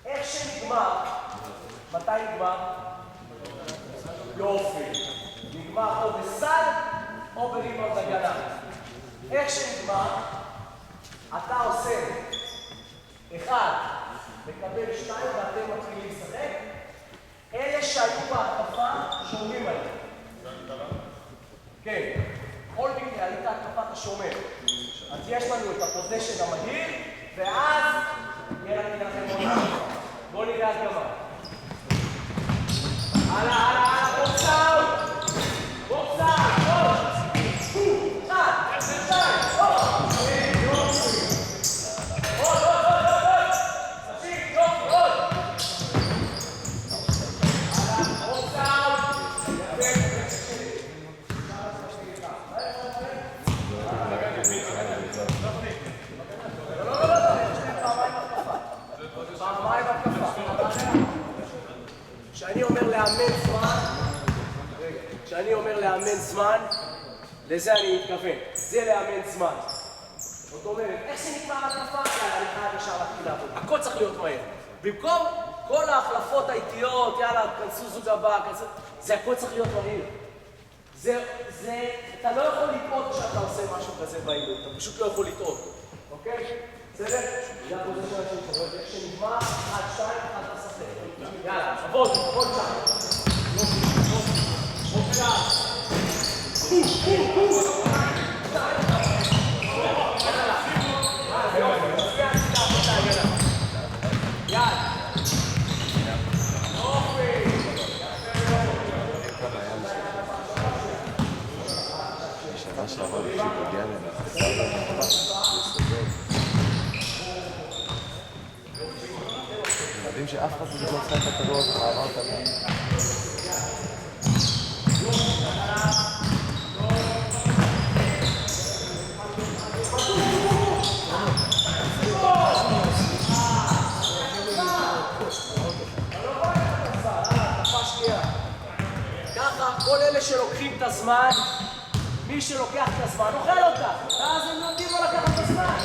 Speaker 1: איך שנגמר, מתי נגמר? יופי. נגמר או בסל או בריבאונד הגנה. איך שנגמר, אתה עושה 1, מקבל 2 ואתם מתחילים לשחק. אלה שהיו בהתקפה שומרים עליהם. כן. כל מקרה, היית התקפת השומר. אז יש לנו את הפוזיישן המהיר, ואז יהיה לכם עוד התקפה. בואו נראה הדגמה. הלאה, בוקס אאוט! בוקס אאוט! אחד, שתיים, כשאני אומר לאמן זמן, לזה אני מתכוון. זה לאמן זמן. זאת אומרת, איך שנגמר התקפה, יאללה, אני חייב ישר להתחיל לעבוד. הכל צריך להיות מהר. במקום כל ההחלפות האיטיות, יאללה, כנסו זוג הבא, זה הכל צריך להיות מהיר. אתה לא יכול לטעות כשאתה עושה משהו כזה באימון. אתה פשוט לא יכול לטעות. אוקיי? בסדר? זה הפוזיישן שאני קורא. איך שנגמר, 1, 2, 1 תשחק. יאללה, עבוד שם.
Speaker 3: שנה שעבר כשפוגע להם, מדהים שאף אחד לא עושה את הכדור הזה מעבר כזה.
Speaker 1: הזמן, מי שלוקח את הזמן אוכל אותה, ואז הם לומדים לא לקחת את הזמן.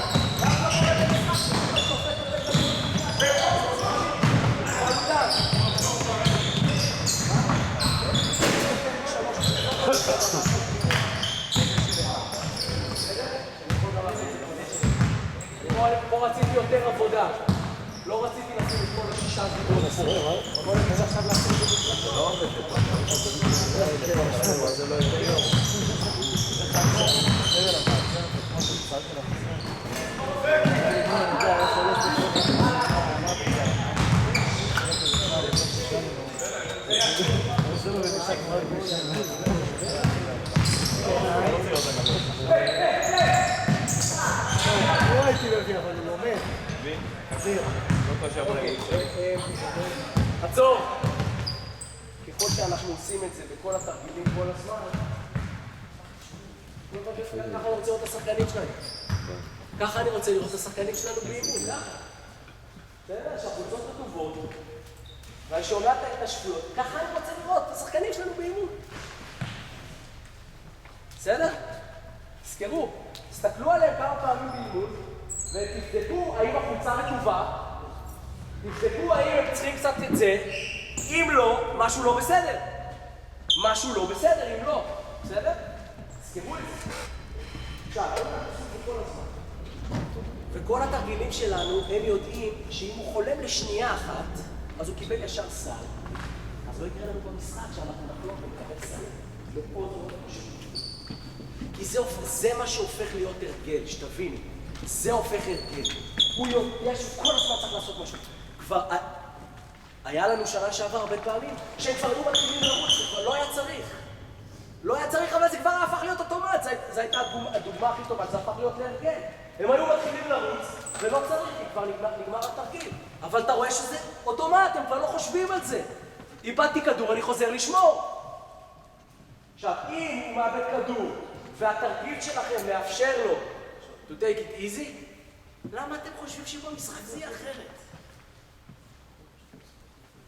Speaker 1: פה רציתי יותר עבודה, לא רציתי לשים את כל השישה זיגות. בוא נקרא עכשיו לעשות את זה. לא עובד זה לא יותר יום.
Speaker 4: לא הייתי מביא, אבל הוא לומד. חזיר.
Speaker 1: עצור! ככל שאנחנו עושים את זה בכל התרגילים כל הזמן, ככה אני רוצה לראות את השחקנים שלנו. ככה אני רוצה לראות את השחקנים שלנו באימון, ככה. אתה יודע שהחולצות כתובות, ואני שומע את ההתנשפויות, ככה אני רוצה לראות את השחקנים שלנו באימון. בסדר? תזכרו, תסתכלו עליהם כמה פעמים באימון, ותבדקו האם החולצה רטובה, תבדקו האם הם צריכים קצת את זה, אם לא, משהו לא בסדר. משהו לא בסדר, אם לא. בסדר? תזכרו את זה. עכשיו, הם עושים את זה כל הזמן. וכל התרגילים שלנו, הם יודעים שאם הוא חולם לשנייה אחת, אז הוא קיבל ישר סל. אז לא יקרה לנו במשחק שאנחנו נחלום ונקבל סל. מאוד מאוד פשוט. כי זה מה שהופך להיות הרגל, שתבינו. זה הופך הרגל. הוא יודע שהוא כל הזמן צריך לעשות משהו. כבר היה לנו שנה שעבר הרבה פעמים שהם כבר היו מתחילים לרוץ, זה כבר לא היה צריך. לא היה צריך, אבל זה כבר הפך להיות אוטומט. זו הייתה הדוגמה הכי טובה, זה הפך להיות להרגל. הם היו מתחילים לרוץ, ולא צריך, כי כבר נגמר התרגיל. אבל אתה רואה שזה אוטומט, הם כבר לא חושבים על זה. איבדתי כדור, אני חוזר לשמור. עכשיו, אם הוא מאבד כדור, והתרגיל שלכם מאפשר לו to take it easy, למה אתם חושבים שבמשחק זה יהיה אחרת?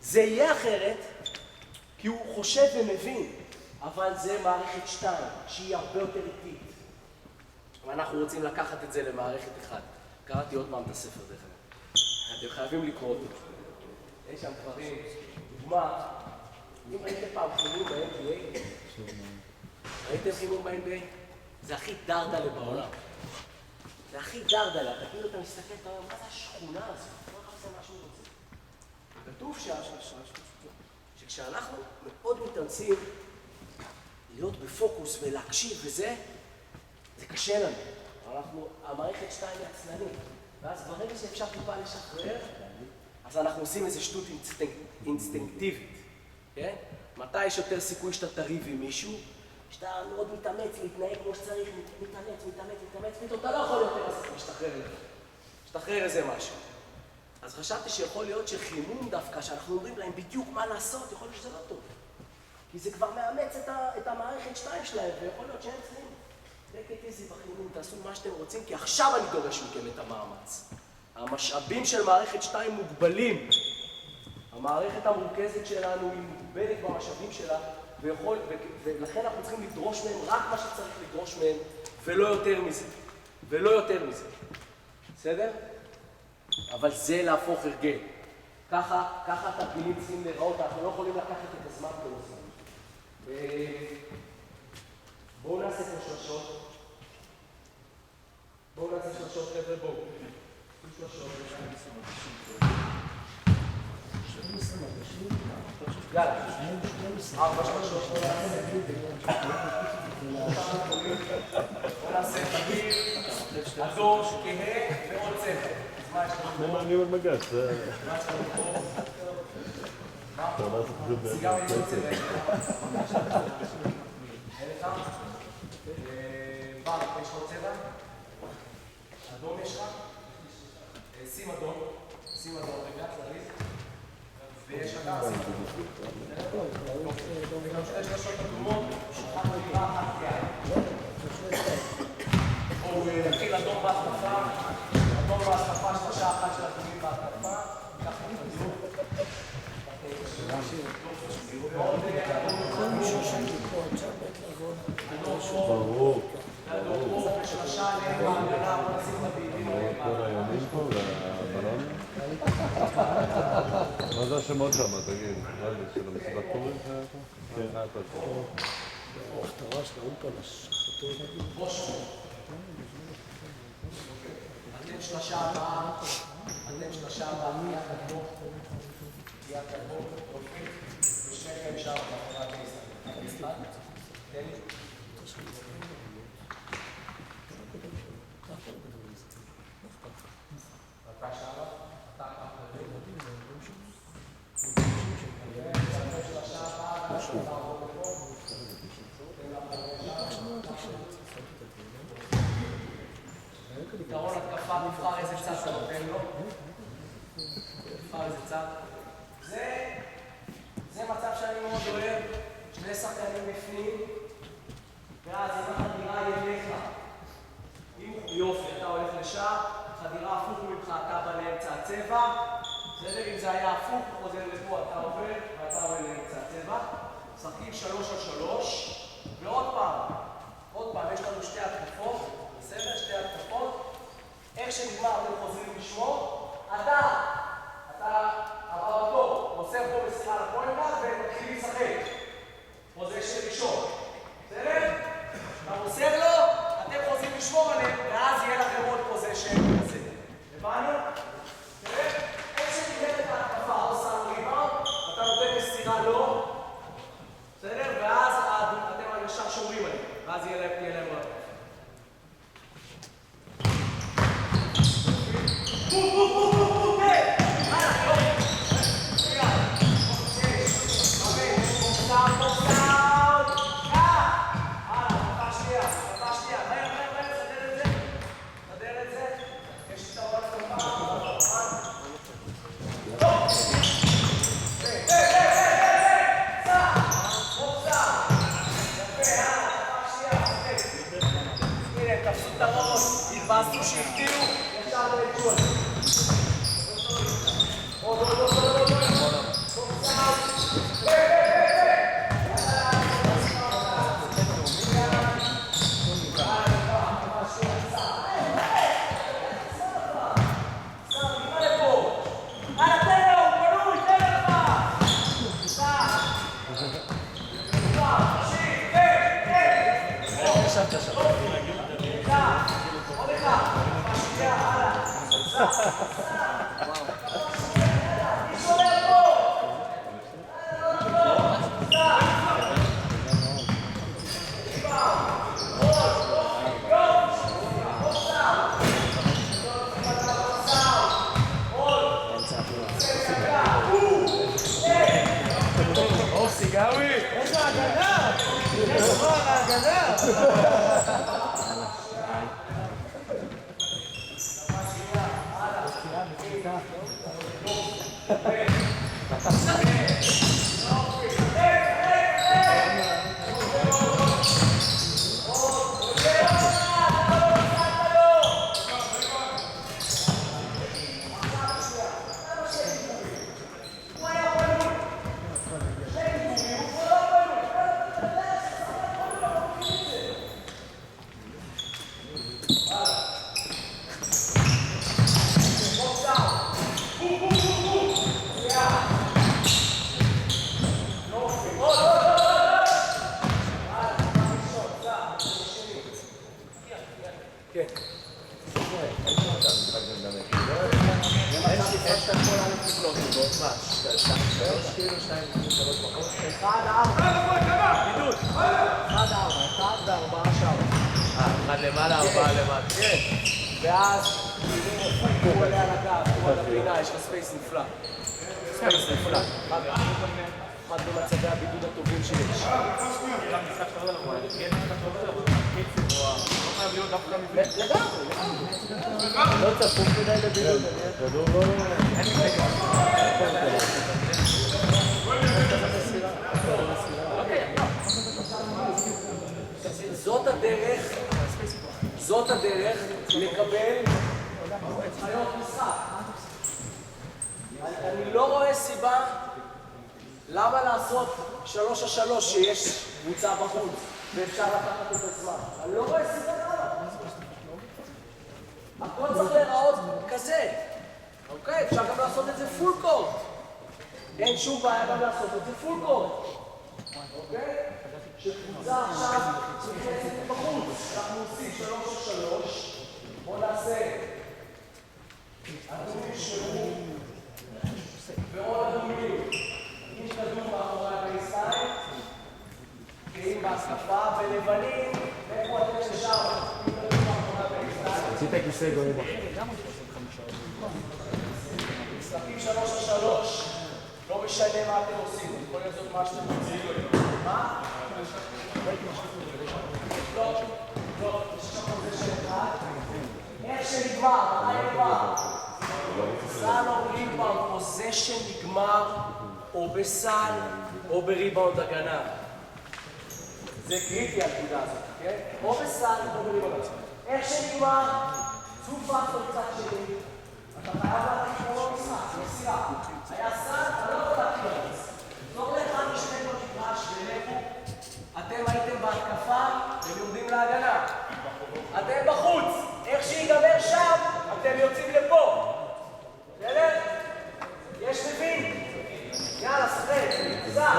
Speaker 1: זה יהיה אחרת, כי הוא חושב ומבין, אבל זה מערכת 2, שהיא הרבה יותר איטית. ואנחנו רוצים לקחת את זה למערכת 1. קראתי עוד פעם את הספר דרך אגב. אתם חייבים לקרוא אותו. יש שם דברים, דוגמה, אם ראיתם פעם חימום ב-NBA, ראיתם חימום ב-NBA? זה הכי דרדלה בעולם. זה הכי דרדלה. אתה כאילו אתה מסתכל, אתה אומר, מה זה השכונה הזאת? לא יכול לעשות משהו רוצה. כתוב שכשאנחנו מאוד מתאמצים להיות בפוקוס ולהקשיב וזה, זה קשה לנו. המערכת 2 היא עצלנית. ואז ברגע שאפשר טיפה לשחרר, אז אנחנו עושים איזו שטות אינסטינקטיבית. כן? מתי יש יותר סיכוי שאתה תריב עם מישהו? שאתה מאוד מתאמץ, להתנהג כמו שצריך, מתאמץ, פתאום אתה לא יכול יותר להשתחרר איזה משהו. אז חשבתי שיכול להיות שחימום דווקא, שאנחנו אומרים להם בדיוק מה לעשות, יכול להיות שזה לא טוב. כי זה כבר מאמץ את המערכת 2 שלהם, ויכול להיות שהם צריכים. לקט איזי בחימום, תעשו מה שאתם רוצים, כי עכשיו אני דורש מכם את המאמץ. המשאבים של מערכת 2 מוגבלים. המערכת המורכזת שלנו היא מוגבלת במשאבים שלה, ולכן אנחנו צריכים לדרוש מהם רק מה שצריך לדרוש מהם, ולא יותר מזה. ולא יותר מזה. בסדר? אבל זה להפוך הרגל. ככה התרגילים צריכים להיראות, אנחנו לא יכולים לקחת את הזמן כל הזמן. בואו נעשה פה שלשות. חבר'ה, בואו. שלשות. יאללה. 4 שלשות. בואו נעשה תרגיל, אדום, כהה ועוד צבע. מה יש לנו פה?
Speaker 2: אני אומר מגד, זה...
Speaker 1: מה יש לנו פה? סיגר ועוד צבע. אין לך? בר, יש לך צבע? אדום יש לך? שים אדום רגע, תריז. ויש לך שים אדום. וגם שתי שלשות אדומות, אחת מגירה, אחת יד. בואו נתחיל אדום בהתקפה, שלושה אחת של אדומים בהתקפה. ככה נתחיל. עוד אדום.
Speaker 3: מה זה השמות שם, תגיד? מה זה, של המסיבת פורים שהיה פה? כן. מה אתה עושה?
Speaker 4: ההפטרה של האולפנש, חתול.
Speaker 1: אתם שלושה הבאה, מיד תבוא, ושניכם שם בחורת ישראל. תן לי. אתה שמה, אתה ככה. פתרון התקפה, נבחר איזה צד אתה נותן לו. נבחר איזה צד. זה מצב שאני מאוד אוהב. שני שחקנים בפנים, ואז אם החדירה היא אליך. יופי, אתה הולך לשם, חדירה הפוך ממך, אתה בא לאמצע הצבע. בסדר, אם זה היה הפוך, חוזר לפה, אתה עובר, ואתה עובר לאמצע הצבע. שחקים 3-3, ועוד פעם, יש לנו שתי התקפות, בסדר, שתי התקפות. איך שנגמר אתם חוזרים לשמור, אתה עבר פה, מוסר פה מסירה לפוינטר ומתחיל לשחק. פה זה של ראשון. בסדר? אתה מוסר לו, אתם חוזרים לשמור עליהם, ואז יהיה לכם עוד פוזיישן כזה. הבנו? בסדר? איך שנגמרת ההתקפה, עושה ריבאונד, אתה נותן מסירה לו, בסדר? ואז אתם ישר שומרים עליהם, ואז יהיה להם רב. התבאסו שהפתיעו, ישר לרצו על זה. עוד. אחד למעלה, ארבעה למטה. כן. ואז, הוא עולה על הגב, הוא על הפינה, יש לך ספייס נפלא. ספייס נפלא. אחד במצבי הבידוד הטובים שיש. לגמרי. לא צפוף מדי לבידוד. כדור לא... זאת הדרך לקבל חיות משחק. אני לא רואה סיבה למה לעשות 3-3 שיש קבוצה בחוץ ואפשר לקחת את הזמן. אני לא רואה סיבה למה. הכל צריך להיראות כזה. אוקיי, אפשר גם לעשות את זה פול קורט. אין שום בעיה גם לעשות את זה פול קורט. אוקיי? שקבוצה עכשיו נכנסת בחוץ. אנחנו עושים 3-3. בואו נעשה אדומים שהוא ועוד אדומים. עם כדור מאחורי הבייסליין, קיים בהתקפה, ולבנים, איפה אתם ששם? עם כדור מאחורי הבייסליין.
Speaker 2: עשית כיסא גויים.
Speaker 1: משחקים 3-3, לא משנה מה אתם עושים, יכול לעשות מה שאתם רוצים. מה? לא, יש שם זה של אחד. איך שנגמר, מתי נגמר? סל או ריבאונד, פוזיישן נגמר, או בסל, או בריבאונד הגנה. זה קריטי הנקודה הזאת, כן? או בסל, או בריבאונד הגנה. איך שנגמר, זו פקטור קצת שלי. אתה חייב להתחיל כמו במשחק, זה מסירה. היה סל, אתה לא יכול להתחיל במשחק. זור לאחד משני במגרש ולכו. אתם הייתם בהתקפה, הם יורדים להגנה. אתם בחוץ. איך שיגמר שם, אתם יוצאים לפה. בסדר? יש מבין? יאללה, סחק. סע.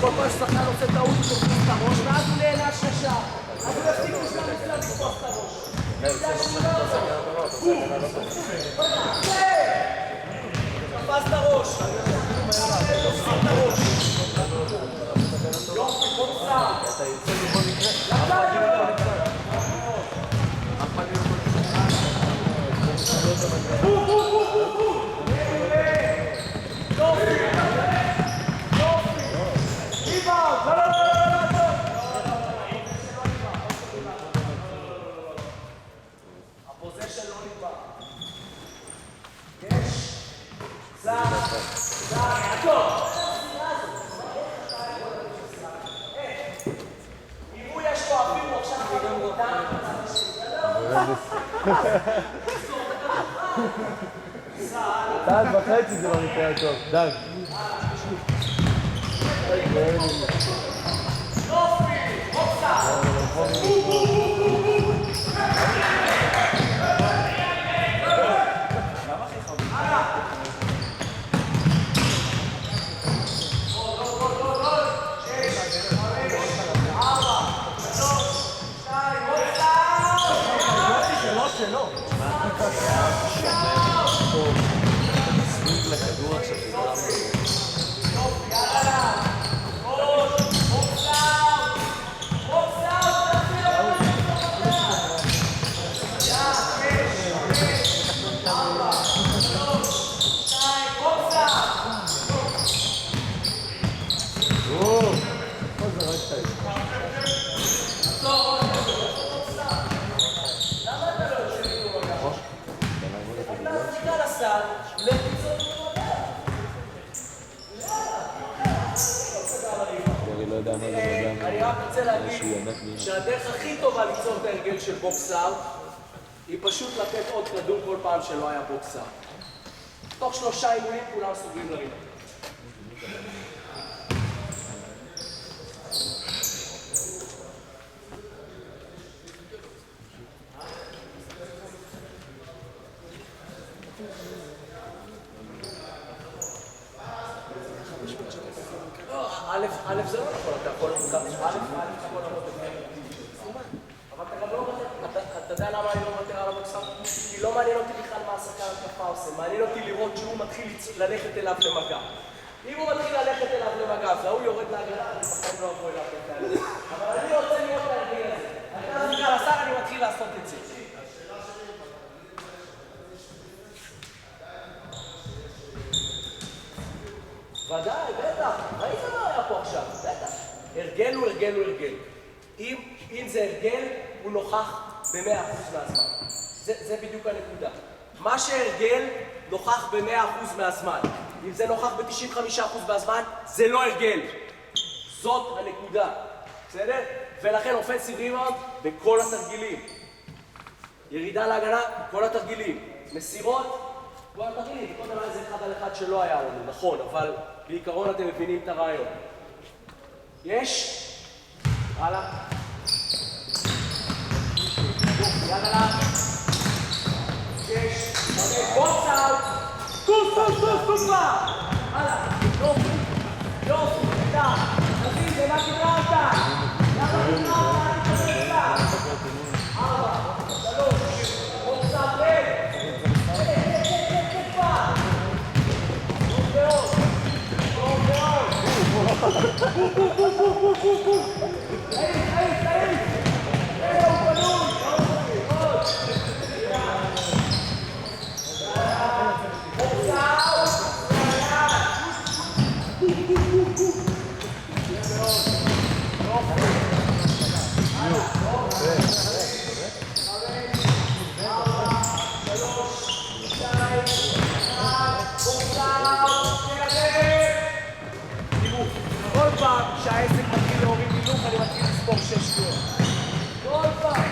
Speaker 1: כל פעם ששחקן עושה טעות, הוא תופס את הראש, ואז הוא נהנה ששה. אז הוא יפסיק בשביל מסוים לתפוס את הראש. זה השאלה הזאת. תפס את הראש. תפס את הראש. יופי, כל סע.
Speaker 3: צעד וחצי זה במקרה הטוב, דג.
Speaker 1: אני רק רוצה להגיד שהדרך הכי טובה ליצור את ההרגל של בוקס-אאוט היא פשוט לתת עוד כדור כל פעם שלא היה בוקס-אאוט. תוך 3 אימונים כולם סוגרים לריב. א', זה לא נכון, אתה יכול לעמוד את זה. אבל אתה גם לא מוותר, אתה יודע למה אני לא מוותר על הבוקסר? כי לא מעניין אותי בכלל מה השחקן התקפה עושה, מעניין אותי לראות שהוא מתחיל ללכת אליו למגע. אם הוא מתחיל ללכת אליו למגע, והוא יורד להגנה, אני בחיים לא אבוא אליו לתאר. אבל אני רוצה לראות את ההרגל הזה. אני מתחיל לשר, אני מתחיל לעשות את זה. ודאי, בטח. ראית מה היה פה עכשיו? בטח. הרגל הוא הרגל הוא הרגל. אם זה הרגל, הוא נוכח ב-100% מהזמן. זה בדיוק הנקודה. מה שהרגל נוכח ב-100% מהזמן. אם זה נוכח ב-95% מהזמן, זה לא הרגל. זאת הנקודה. בסדר? ולכן אופנסיב ריבאונד בכל התרגילים. ירידה להגנה, כל התרגילים. מסירות, כל התרגילים. קודם היה זה אחד על אחד שלא היה לנו, נכון, אבל בעיקרון אתם מבינים את הרעיון. יש? הלאה. יד עליו. יש. בוקס אאוט. טוס כבר. הלאה. יופי, איתה. תבין, זה מה קיבלה אותה. למה קיבלה אותה? אני חושב לה. 4, 3, בוקס אאוט, כבר. טוב מאוד. היי. הוא פנוי. כל פעם שהעסק מתחיל להוריד הילוך, אני מתחיל לספור 6 שניות. כל פעם.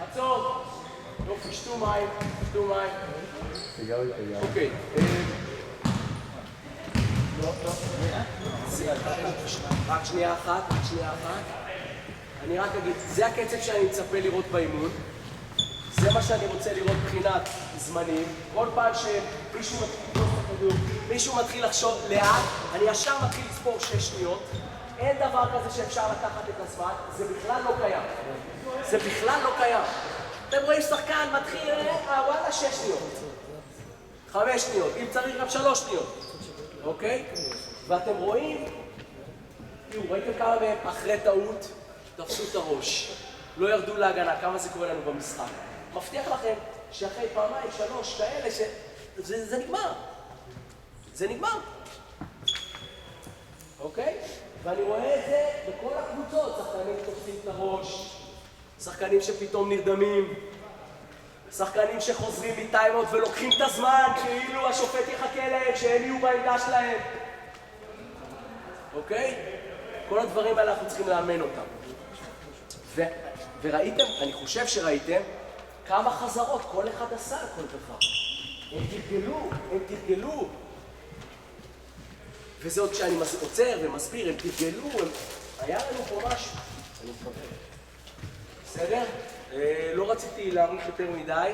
Speaker 1: עצור. יופי, שתו מים. אוקיי. רק שנייה אחת. אני רק אגיד, זה הקצב שאני מצפה לראות באימון. זה מה שאני רוצה לראות מבחינת זמנים. כל פעם שמישהו מתחיל לתפוס את הכדור, מישהו מתחיל לחשוב לאט, אני ישר מתחיל לספור 6 שניות. אין דבר כזה שאפשר לקחת את הזמן, זה בכלל לא קיים. אתם רואים שחקן מתחיל, וואלה, 6 שניות. 5 שניות, אם צריך גם 3 שניות. אוקיי? ואתם רואים, תראו, ראיתם כמה מהם אחרי טעות? תפסו את הראש, לא ירדו להגנה, כמה זה קורה לנו במשחק. מבטיח לכם שאחרי 2, 3 כאלה, זה נגמר. זה נגמר. אוקיי? ואני רואה את זה בכל הקבוצות. שחקנים תופסים את הראש, שחקנים שפתאום נרדמים, שחקנים שחוזרים מטיימאוט ולוקחים את הזמן, כאילו השופט יחכה להם, שהם יהיו בעמדה שלהם. אוקיי? כל הדברים האלה אנחנו צריכים לאמן אותם. וראיתם, אני חושב שראיתם, כמה חזרות כל אחד עשה על כל דבר. הם תרגלו. וזה עוד כשאני עוצר ומסביר, הם תרגלו, היה לנו פה משהו. אני מקווה. בסדר? לא רציתי להאריך יותר מדי.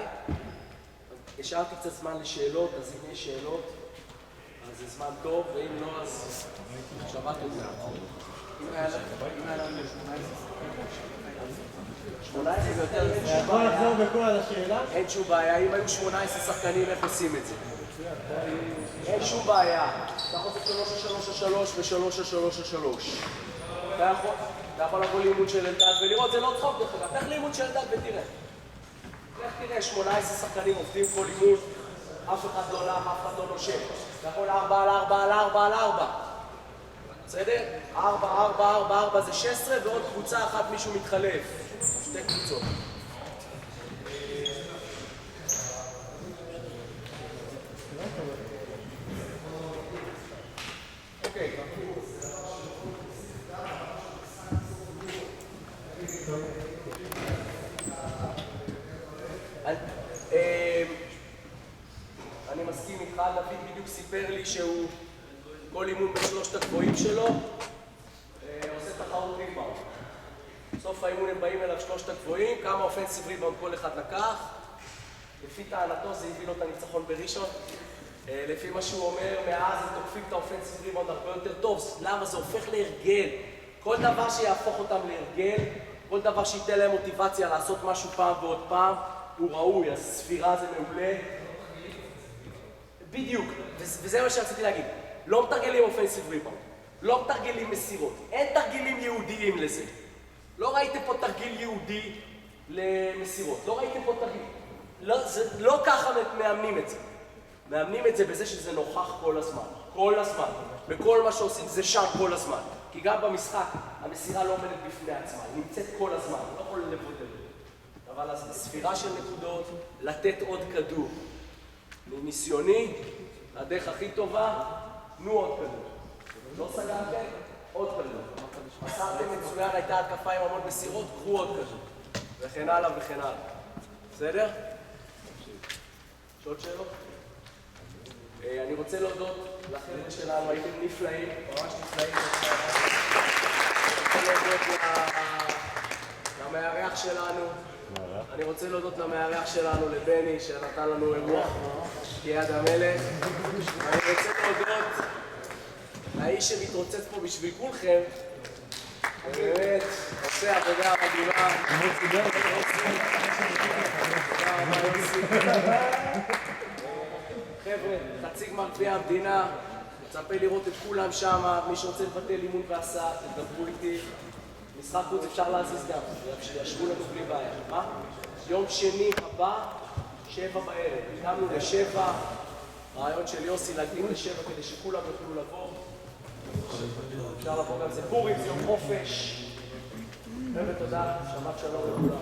Speaker 1: השארתי קצת זמן לשאלות, אז אם יש שאלות, אז זה זמן טוב, ואם לא, אז שבת עוד מעט. אם היה לנו 18 ויותר, אין שום בעיה.
Speaker 4: לחזור בכל על השאלה?
Speaker 1: אין שום בעיה, אם היו 18 שחקנים, איך עושים את זה? אין שום בעיה. אתה יכול לעשות 3-3-3 ו-3-3-3. אתה יכול לבוא לאימון של אלדד ולראות, זה לא צחוק דרך אגב. תלך לאימון של אלדד ותראה. לך תראה, 18 שחקנים עובדים כל אימון, אף אחד לא נח, אף אחד לא נושם. אתה יכול 4 על 4 על 4 על 4. בסדר? 4, 4, 4, 4 זה 16, ועוד קבוצה אחת מישהו מתחלף. 2 קבוצות. אוקיי. אני מסכים איתך, דוד בדיוק סיפר לי שהוא כל אימון בשלושת הגבוהים שלו עושה תחרות ריבאונד. בסוף האימון הם באים אליו שלושת הגבוהים, כמה אופנסיב ריבאונד כל אחד לקח. לפי טענתו זה הביא לו את הניצחון בראשון. לפי מה שהוא אומר, מאז הם תוקפים את האופנסיב ריבאונד הרבה יותר טוב. למה? זה הופך להרגל. כל דבר שיהפוך אותם להרגל, כל דבר שייתן להם מוטיבציה לעשות משהו פעם ועוד פעם, הוא ראוי, הספירה זה מעולה. בדיוק, וזה מה שרציתי להגיד. לא מתרגלים אופנסיב ריבאונד, לא מתרגלים מסירות, אין תרגילים ייעודיים לזה. לא ראיתם פה תרגיל ייעודי למסירות. לא ראיתם פה תרגיל. לא ככה מאמנים את זה. מאמנים את זה בזה שזה נוכח כל הזמן. כל הזמן. בכל מה שעושים זה שם כל הזמן. כי גם במשחק המסירה לא עומדת בפני עצמה. היא נמצאת כל הזמן. לא יכול לבודל. אבל הספירה של נקודות, לתת עוד כדור. מניסיוני, הדרך הכי טובה, תנו עוד כדור. לא סגרתם? עוד כדור. מסרתם מצוין, הייתה התקפה עם המון מסירות, קחו עוד כדור. וכן הלאה וכן הלאה. בסדר? יש עוד שאלות? אני רוצה להודות לחבר'ה שלנו, הייתם נפלאים, ממש נפלאים. אני רוצה להודות למארח שלנו. אני רוצה להודות למארח שלנו, לבני, שנתן לנו אירוח כיד המלך. אני רוצה להודות לאיש שמתרוצץ פה בשביל כולכם. באמת, עושה עבודה מדהימה. חבר'ה, חצי גמר גביע המדינה, מצפה לראות את כולם שם, מי שרוצה לבטל אימון והסעה, תדברו איתי. משחק חוץ אפשר להזיז גם, שישבו לנו בלי בעיה. מה? יום שני הבא, 7 בערב. הקמנו ל7, רעיון של יוסי להקדים ל7 כדי שכולם יוכלו לבוא. אפשר לבוא גם זה פורים, זה יום חופש. חבר'ה, תודה, שבת שלום לכולם.